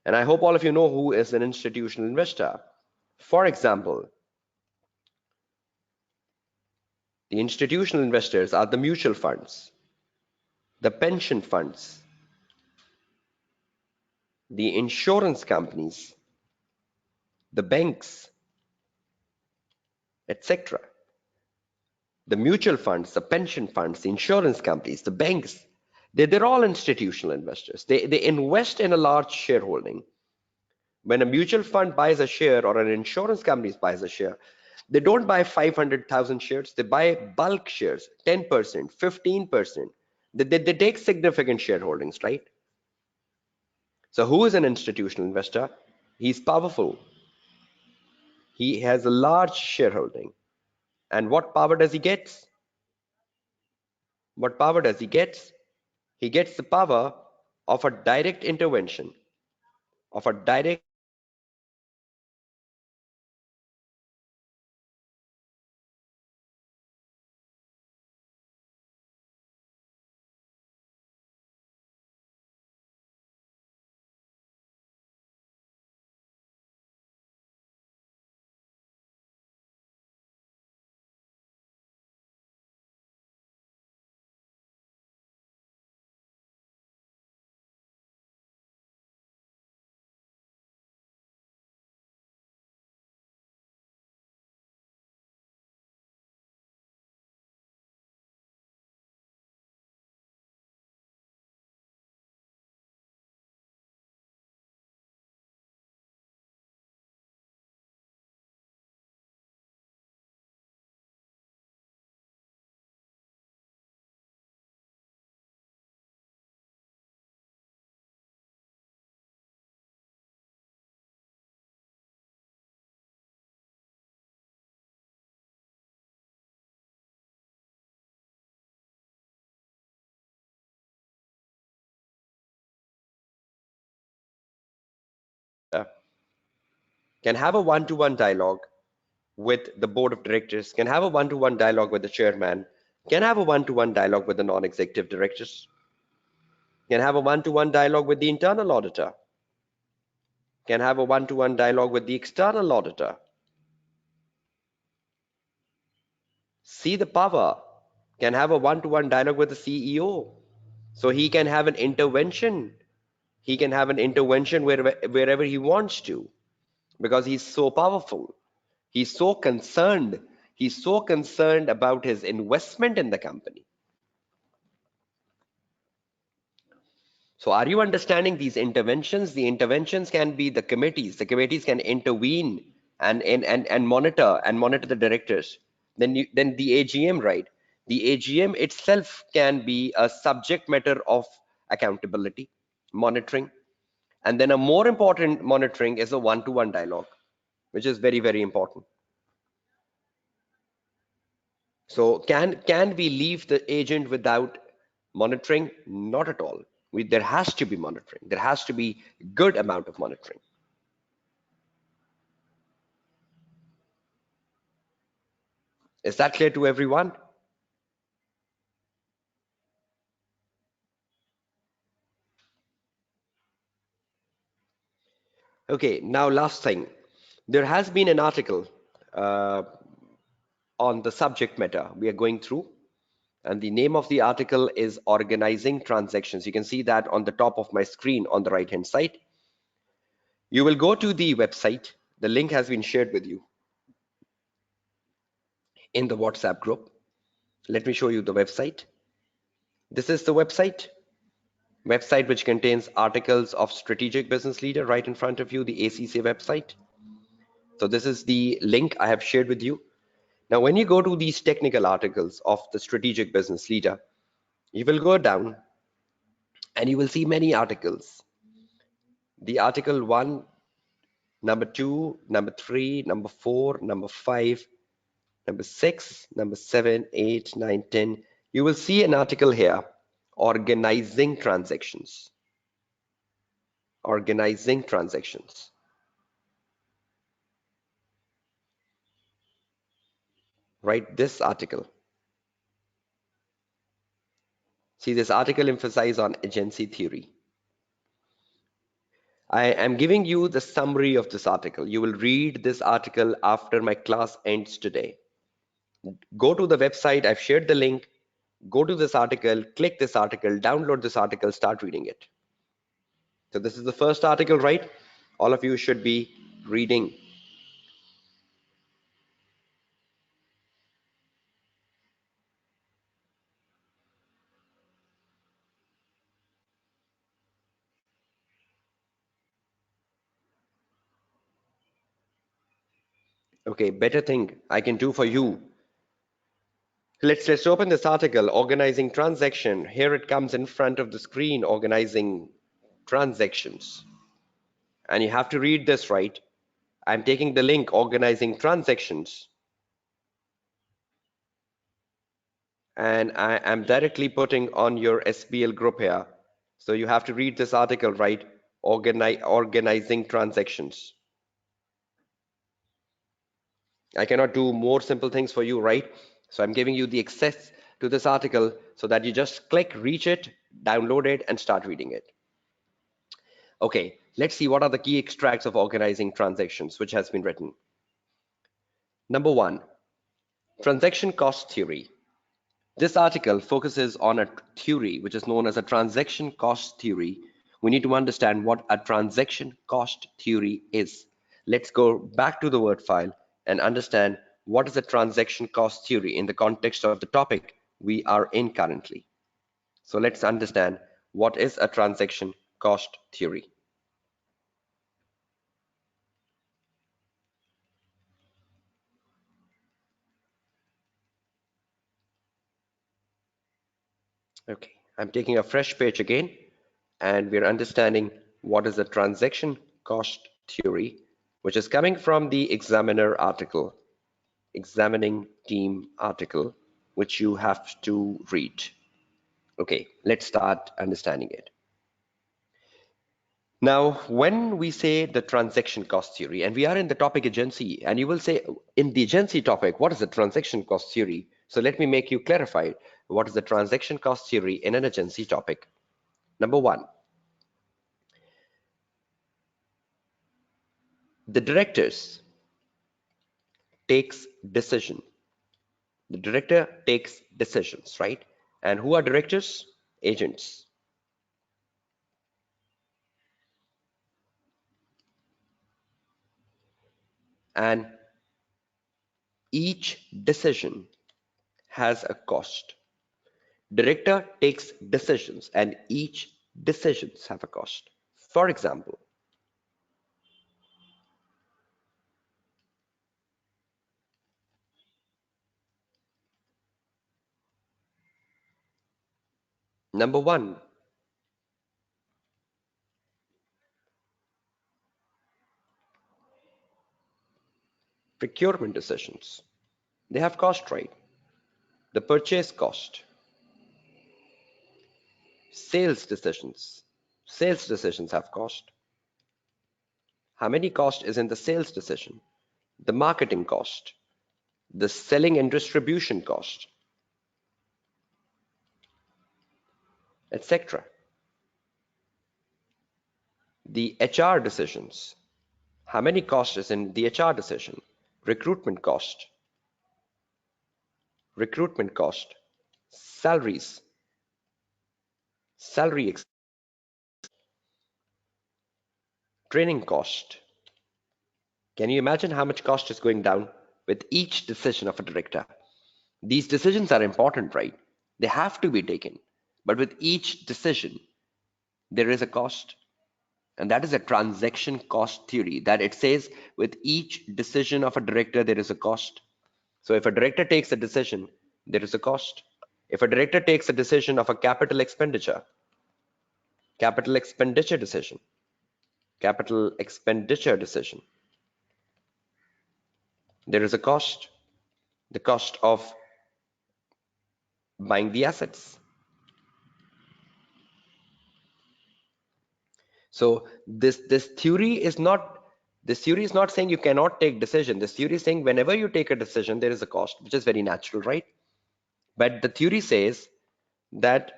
And I hope all of you know who is an institutional investor. For example, the institutional investors are the mutual funds, the pension funds, the insurance companies, the banks, etc. The mutual funds, the pension funds, the insurance companies, the banks, they're all institutional investors. They invest in a large shareholding. When a mutual fund buys a share or an insurance company buys a share, they don't buy 500,000 shares, they buy bulk shares, 10%, 15%. They take significant shareholdings, right? So who is an institutional investor? He's powerful. He has a large shareholding. And what power does he get? What power does he get? He gets the power of a direct intervention, of a direct can have a one-to-one dialogue with the board of directors, can have a one-to-one dialogue with the chairman, can have a one-to-one dialogue with the non-executive directors, can have a one-to-one dialogue with the internal auditor, can have a one-to-one dialogue with the external auditor. See the power, can have a one-to-one dialogue with the CEO. So he can have an intervention. He can have an intervention wherever he wants to because he's so powerful. He's so concerned. He's so concerned about his investment in the company. So are you understanding these interventions? The interventions can be the committees. The committees can intervene and monitor the directors. Then the AGM, right? The AGM itself can be a subject matter of accountability, monitoring. And then a more important monitoring is a one-to-one dialogue, which is very, very important. So can we leave the agent without monitoring? Not at all. There has to be monitoring. There has to be good amount of monitoring. Is that clear to everyone? Okay, now last thing. There has been an article uh, on the subject matter we are going through, and the name of the article is Organizing Transactions. You can see that on the top of my screen on the right hand side. You will go to the website. The link has been shared with you in the WhatsApp group. Let me show you the website. This is the website which contains articles of Strategic Business Leader right in front of you, the ACC website. So this is the link I have shared with you. Now, when you go to these technical articles of the Strategic Business Leader, you will go down and you will see many articles. The article 1, number 2, number 3, number 4, number 5, number 6, number 7, 8, 9, 10. You will see an article here, Organizing Transactions. Organizing Transactions. Right, this article. See, this article emphasizes on agency theory. I am giving you the summary of this article. You will read this article after my class ends today. Go to the website, I've shared the link. Go to this article, click this article, download this article, start reading it. So this is the first article, right? All of you should be reading. Okay, better thing I can do for you. Let's open this article, Organizing Transaction. Here it comes in front of the screen, Organizing Transactions. And you have to read this, right? I'm taking the link, Organizing Transactions. And I am directly putting on your SBL group here. So you have to read this article, right? Organizing Transactions. I cannot do more simple things for you, right? So I'm giving you the access to this article so that you just click, reach it, download it, and start reading it. Okay, let's see what are the key extracts of Organizing Transactions, which has been written. Number 1, transaction cost theory. This article focuses on a theory which is known as a transaction cost theory. We need to understand what a transaction cost theory is. Let's go back to the word file and understand what is a transaction cost theory in the context of the topic we are in currently. So let's understand what is a transaction cost theory. Okay, I'm taking a fresh page again, and we're understanding what is a transaction cost theory, which is coming from the Examiner article, examining team article, which you have to read. Okay, let's start understanding it. Now, when we say the transaction cost theory, and we are in the topic agency, and you will say in the agency topic, what is the transaction cost theory? So let me make you clarify what is the transaction cost theory in an agency topic. Number 1, the directors takes decision. The director takes decisions, right? And who are directors? Agents. And each decision has a cost. Director takes decisions and each decisions have a cost. For example, number 1, procurement decisions. They have cost, right? The purchase cost. Sales decisions. Sales decisions have cost. How many cost is in the sales decision? The marketing cost, the selling and distribution cost, etc. The HR decisions. How many cost is in the HR decision? Recruitment cost, salaries, salary, training cost. Can you imagine how much cost is going down with each decision of a director? These decisions are important, right? They have to be taken. But with each decision, there is a cost. And that is a transaction cost theory, that it says with each decision of a director, there is a cost. So if a director takes a decision, there is a cost. If a director takes a decision of a capital expenditure decision, there is a cost. The cost of buying the assets. So this theory is not saying you cannot take decision. This theory is saying whenever you take a decision, there is a cost, which is very natural, right? But the theory says that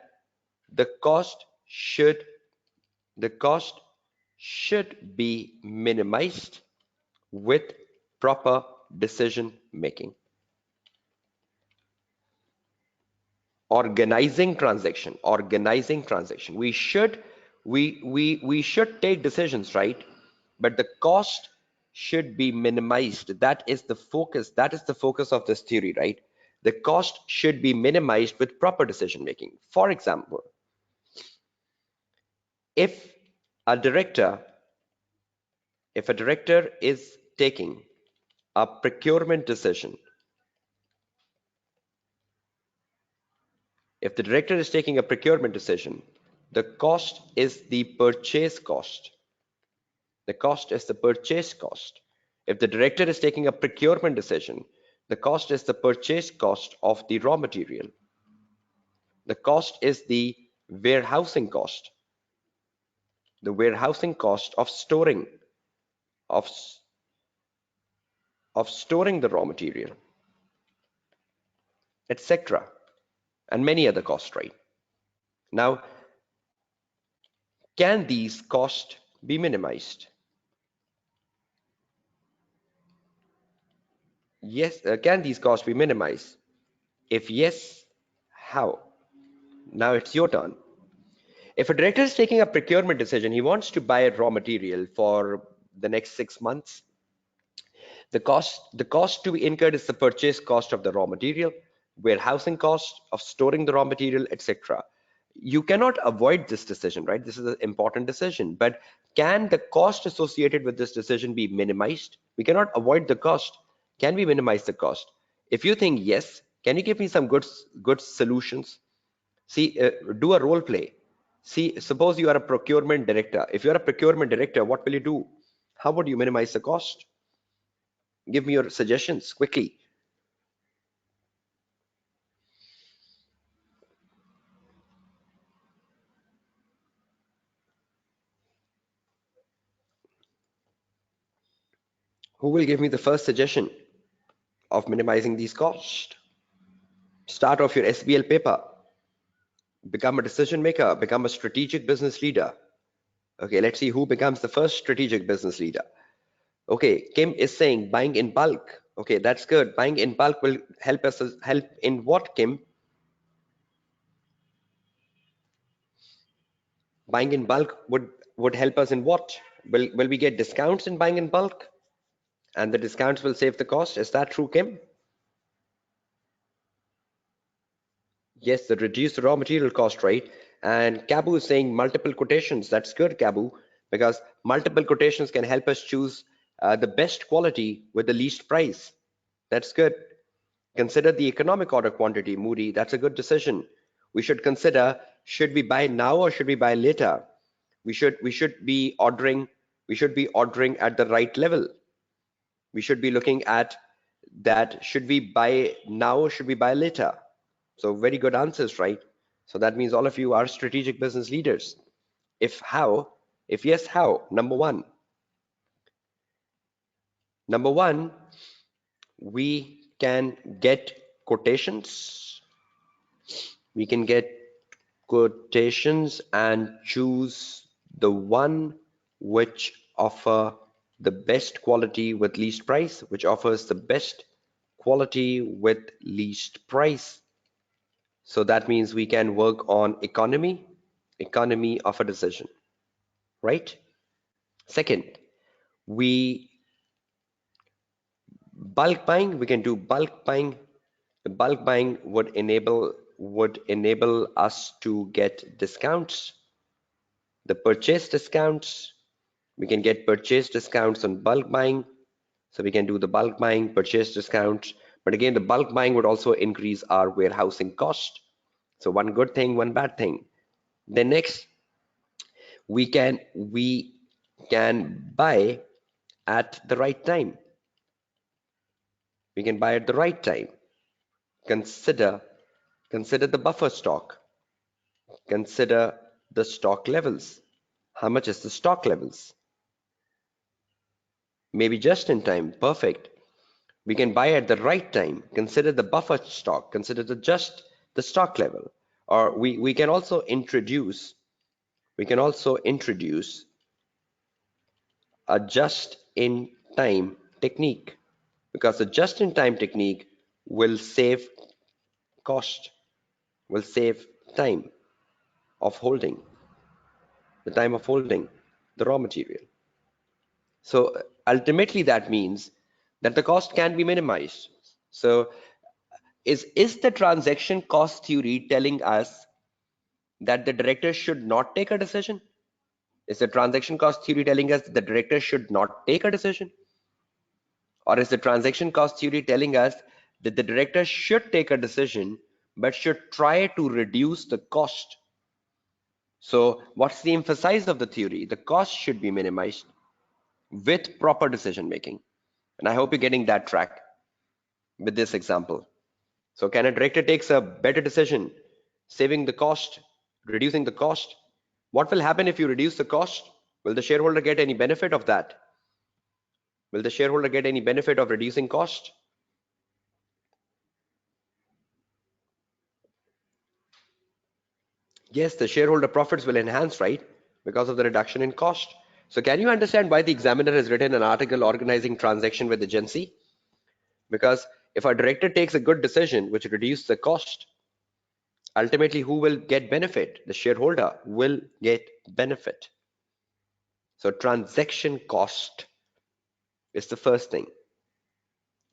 the cost should the cost should be minimized with proper decision making. Organizing transaction. We should take decisions, right? But the cost should be minimized. That is the focus of this theory, right? The cost should be minimized with proper decision making. For example, if a director is taking a procurement decision, the cost is the purchase cost. The cost is the purchase cost. If the director is taking a procurement decision, the cost is the purchase cost of the raw material. The cost is the warehousing cost. The warehousing cost of storing of storing the raw material, etc. And many other costs, right? Now, can these costs be minimized? Yes, can these costs be minimized? If yes, how? Now it's your turn. If a director is taking a procurement decision, he wants to buy raw material for the next 6 months. The cost to be incurred is the purchase cost of the raw material, warehousing cost of storing the raw material, etc. You cannot avoid this decision, right? This is an important decision, but can the cost associated with this decision be minimized? We cannot avoid the cost. Can we minimize the cost? If you think yes, can you give me some good solutions? See, do a role play. See, suppose you are a procurement director. If you are a procurement director, what will you do? How would you minimize the cost? Give me your suggestions quickly. Who will give me the first suggestion of minimizing these costs? Start off your SBL paper. Become a decision maker. Become a strategic business leader. Okay, let's see who becomes the first strategic business leader. Okay, Kim is saying buying in bulk. Okay, that's good. Buying in bulk will help us. Help in what, Kim? Buying in bulk would help us in what? Will we get discounts in buying in bulk? And the discounts will save the cost. Is that true, Kim? Yes, the reduced raw material cost, right? And Kabu is saying multiple quotations. That's good, Kabu, because multiple quotations can help us choose the best quality with the least price. That's good. Consider the economic order quantity, Moody. That's a good decision. We should consider, should we buy now or should we buy later? We should be ordering at the right level. We should be looking at that, should we buy now or should we buy later? So very good answers, right? So that means all of you are strategic business leaders. If yes, how? Number one, we can get quotations. We can get quotations and choose the one which offer the best quality with least price, which offers the best quality with least price. So that means we can work on economy of a decision, right? Second, we bulk buying, we can do bulk buying. The bulk buying would enable us to get discounts, the purchase discounts. We can get purchase discounts on bulk buying. So we can do the bulk buying, purchase discounts. But again, the bulk buying would also increase our warehousing cost. So one good thing, one bad thing. Then next, we can buy at the right time. We can buy at the right time. Consider consider the buffer stock. Consider the stock levels. How much is the stock levels? Maybe just in time. Perfect. We can buy at the right time. Consider the buffer stock. Consider the stock level. Or we can also introduce a just-in-time technique, because the just-in-time technique will save cost, will save time of holding, the time of holding the raw material. So ultimately that means that the cost can be minimized. So is the transaction cost theory telling us that the director should not take a decision? Is the transaction cost theory telling us that the director should not take a decision? Or is the transaction cost theory telling us that the director should take a decision but should try to reduce the cost? So what's the emphasis of the theory? The cost should be minimized with proper decision making. And I hope you're getting that track with this example. So can a director takes a better decision, saving the cost, reducing the cost? What will happen if you reduce the cost? Will the shareholder get any benefit of that? Will the shareholder get any benefit of reducing cost? Yes, the shareholder profits will enhance, right? Because of the reduction in cost. So can you understand why the examiner has written an article organizing transaction with agency? Because if a director takes a good decision which reduces the cost, ultimately who will get benefit? The shareholder will get benefit. So transaction cost is the first thing.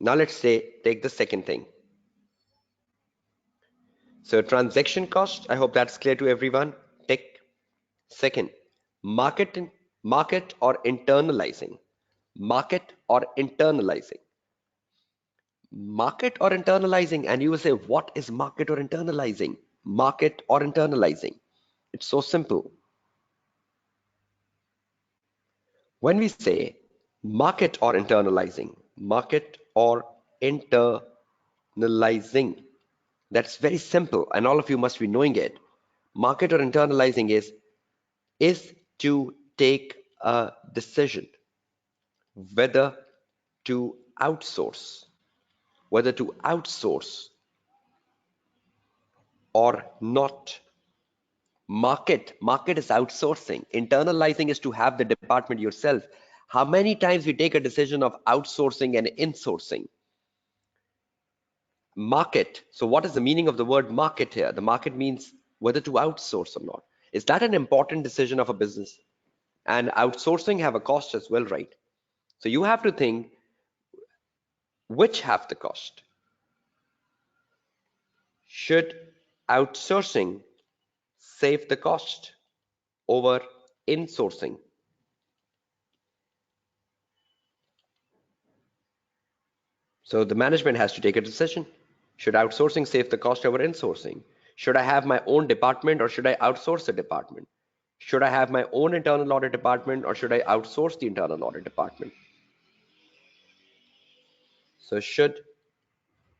Now let's say take the second thing. So transaction cost, I hope that's clear to everyone. Tick. Second, market market or internalizing. Market or internalizing. Market or internalizing. And you will say, what is market or internalizing? Market or internalizing. It's so simple. When we say market or internalizing, that's very simple, and all of you must be knowing it. Market or internalizing is to take a decision whether to outsource, whether to outsource or not. Market is outsourcing. Internalizing is to have the department yourself. How many times we take a decision of outsourcing and insourcing? Market. So what is the meaning of the word market here? The market means whether to outsource or not. Is that an important decision of a business? And outsourcing have a cost as well, right? So you have to think which have the cost. Should outsourcing save the cost over insourcing? So the management has to take a decision. Should outsourcing save the cost over insourcing? Should I have my own department or should I outsource the department? Should I have my own internal audit department or should I outsource the internal audit department? So should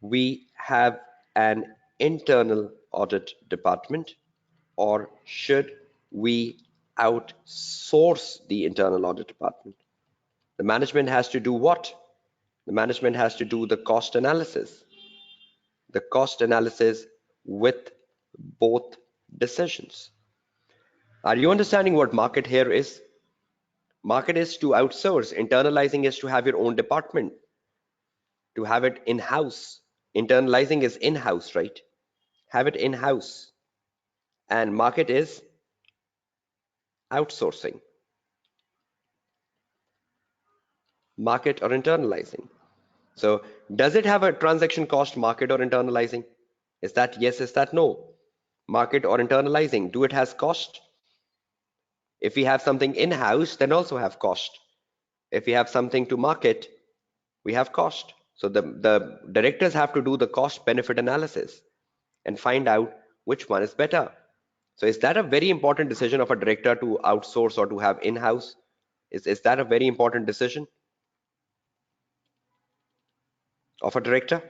we have an internal audit department or should we outsource the internal audit department? The management has to do what? The management has to do the cost analysis. The cost analysis with both decisions. Are you understanding what market here is? Market is to outsource. Internalizing is to have your own department, to have it in-house. Internalizing is in-house, right? Have it in-house. And market is outsourcing. Market or internalizing. So does it have a transaction cost, market or internalizing? Is that yes, is that no? Market or internalizing, do it has cost? If we have something in-house, then also have cost. If we have something to market, we have cost. So the directors have to do the cost benefit analysis and find out which one is better. So is that a very important decision of a director to outsource or to have in-house? Is that a very important decision of a director?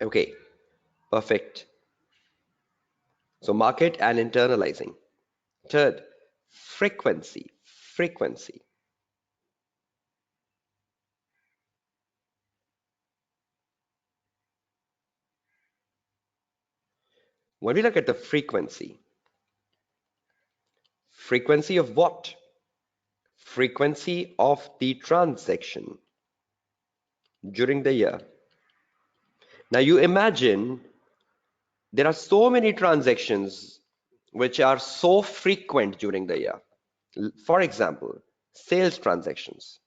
Okay, perfect. So market and internalizing. Third, frequency. Frequency. When we look at the frequency, frequency of what? Frequency of the transaction during the year. Now you imagine there are so many transactions which are so frequent during the year. For example, sales transactions.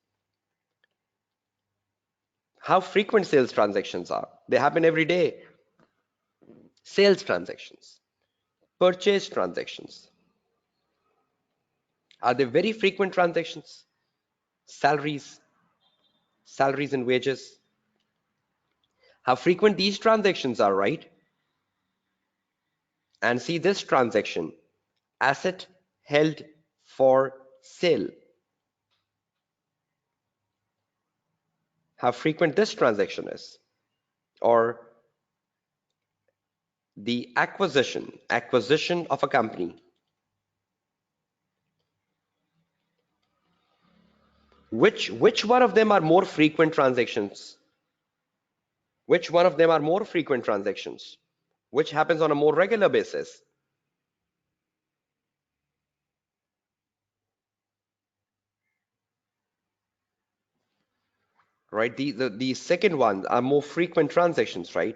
How frequent sales transactions are? They happen every day. Sales transactions, purchase transactions. Are they very frequent transactions? Salaries, salaries and wages. How frequent these transactions are, right? And see this transaction, asset held for sale. How frequent this transaction is. Or the acquisition of a company. Which one of them are more frequent transactions? Which one of them are more frequent transactions? Which happens on a more regular basis? Right? The second one are more frequent transactions, right?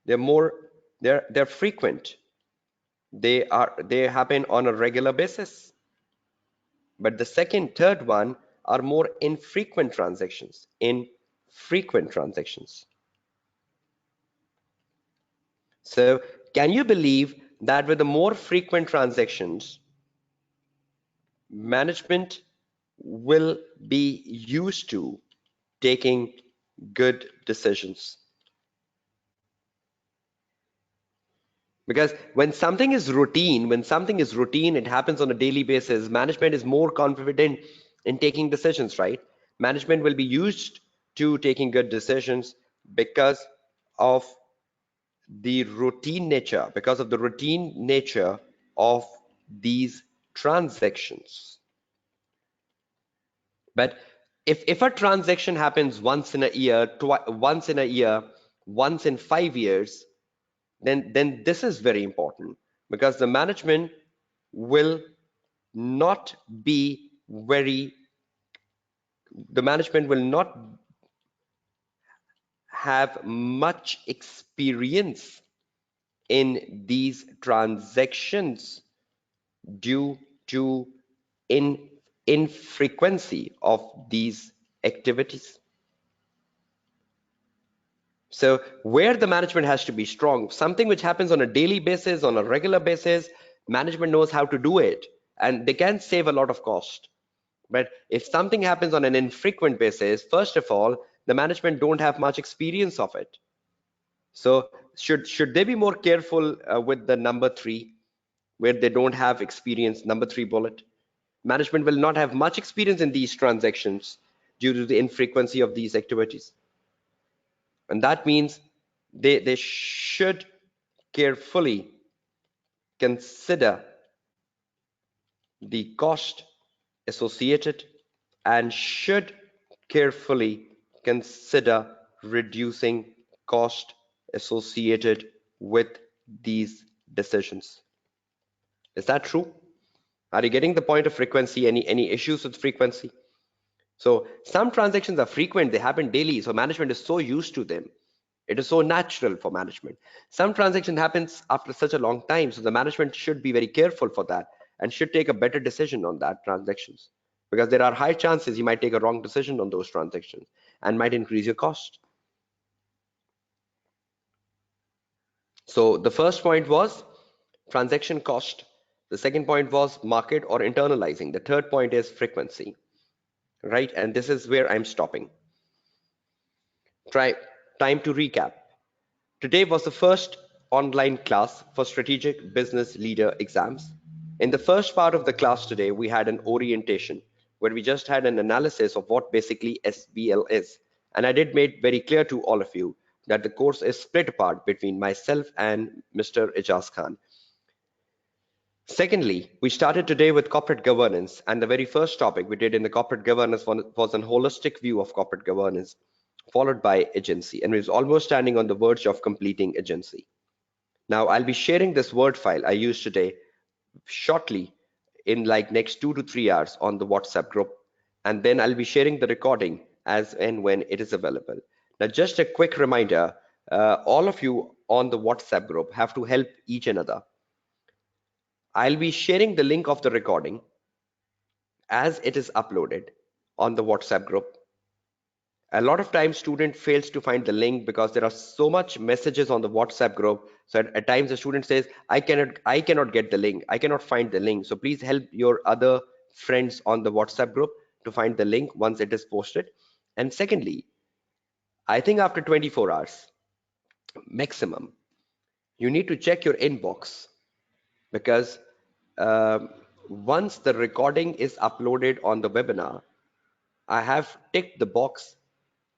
They're more they're frequent. They happen on a regular basis. But the second, third one are more infrequent transactions. Infrequent transactions. So can you believe that with the more frequent transactions, management will be used to taking good decisions? Because when something is routine, it happens on a daily basis, management is more confident in taking decisions, right? Management will be used to taking good decisions because of because of the routine nature of these transactions. But if a transaction happens once in a year, once in 5 years, then this is very important because the management will not be very the management will not have much experience in these transactions due to in infrequency of these activities. So where the management has to be strong, something which happens on a daily basis, on a regular basis, management knows how to do it and they can save a lot of cost. But if something happens on an infrequent basis, first of all, the management don't have much experience of it. So should they be more careful with the number three, where they don't have experience, number three bullet? Management will not have much experience in these transactions due to the infrequency of these activities. And that means they should carefully consider the cost associated and should carefully consider reducing cost associated with these decisions. Is that true? Are you getting the point of frequency? Any issues with frequency? So some transactions are frequent, they happen daily, so management is so used to them. It is so natural for management. Some transaction happens after such a long time, so the management should be very careful for that and should take a better decision on that transactions, because there are high chances you might take a wrong decision on those transactions and might increase your cost. So the first point was transaction cost. The second point was market or internalizing. The third point is frequency, right? And this is where I'm stopping. Try time to recap. Today was the first online class for strategic business leader exams. In the first part of the class today, we had an orientation where we just had an analysis of what basically SBL is. And I did make very clear to all of you that the course is split apart between myself and Mr. Ijaz Khan. Secondly, we started today with corporate governance, and the very first topic we did in the corporate governance was an holistic view of corporate governance, followed by agency, and we was almost standing on the verge of completing agency. Now, I'll be sharing this Word file I used today shortly in like next 2 to 3 hours on the WhatsApp group, and then I'll be sharing the recording as and when it is available. Now, just a quick reminder, all of you on the WhatsApp group have to help each another. I'll be sharing the link of the recording as it is uploaded on the WhatsApp group. A lot of times student fails to find the link because there are so much messages on the WhatsApp group. So at times the student says, I cannot get the link. I cannot find the link. So please help your other friends on the WhatsApp group to find the link once it is posted. And secondly, I think after 24 hours maximum, you need to check your inbox, because um once the recording is uploaded on the webinar, I have ticked the box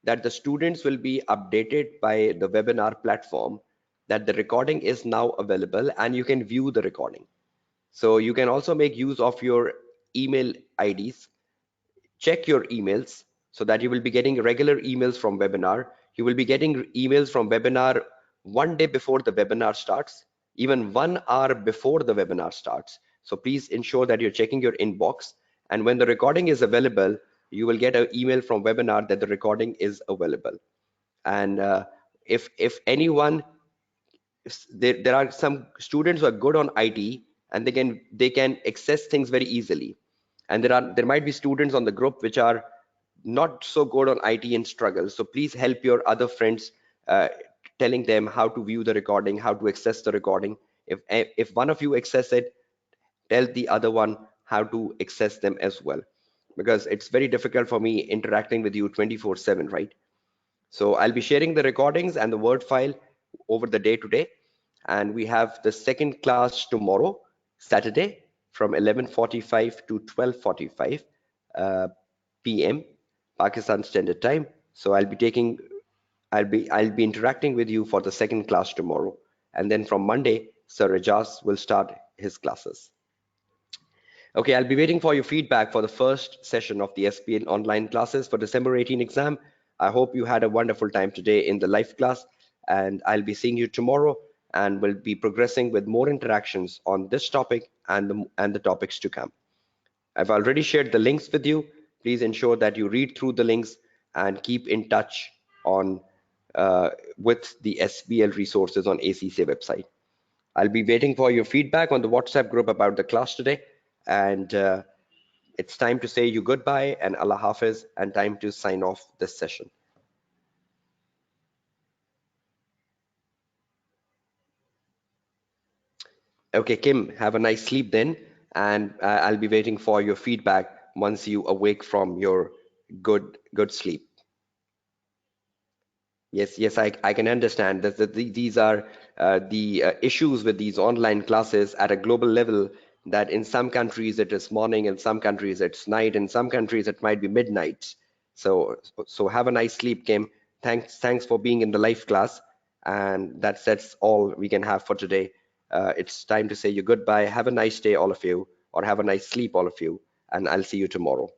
that the students will be updated by the webinar platform that the recording is now available and you can view the recording. So you can also make use of your email IDs. Check your emails so that you will be getting regular emails from webinar. You will be getting emails from webinar one day before the webinar starts, even 1 hour before the webinar starts. So please ensure that you're checking your inbox. And when the recording is available, you will get an email from webinar that the recording is available. And if anyone, there are some students who are good on IT and they can access things very easily. And there might be students on the group which are not so good on IT and struggle. So please help your other friends, telling them how to view the recording, how to access the recording. If one of you access it, tell the other one how to access them as well, because it's very difficult for me interacting with you 24/7, right? So I'll be sharing the recordings and the Word file over the day today. And we have the second class tomorrow, Saturday, from 11:45 to 12:45 p.m. Pakistan Standard Time. So I'll be interacting with you for the second class tomorrow. And then from Monday, Sir Rajaz will start his classes. Okay, I'll be waiting for your feedback for the first session of the SPL online classes for December 18 exam. I hope you had a wonderful time today in the live class, and I'll be seeing you tomorrow, and we'll be progressing with more interactions on this topic and the topics to come. I've already shared the links with you. Please ensure that you read through the links and keep in touch on with the SBL resources on ACCA website. I'll be waiting for your feedback on the WhatsApp group about the class today. And it's time to say you goodbye and Allah Hafiz, and time to sign off this session. Okay, Kim, have a nice sleep then. And I'll be waiting for your feedback once you awake from your good sleep. Yes, I can understand that these are the issues with these online classes at a global level, that in some countries it is morning, in some countries it's night, in some countries it might be midnight. So have a nice sleep, Kim. Thanks for being in the live class. And that's all we can have for today. It's time to say you goodbye. Have a nice day, all of you, or have a nice sleep, all of you, and I'll see you tomorrow.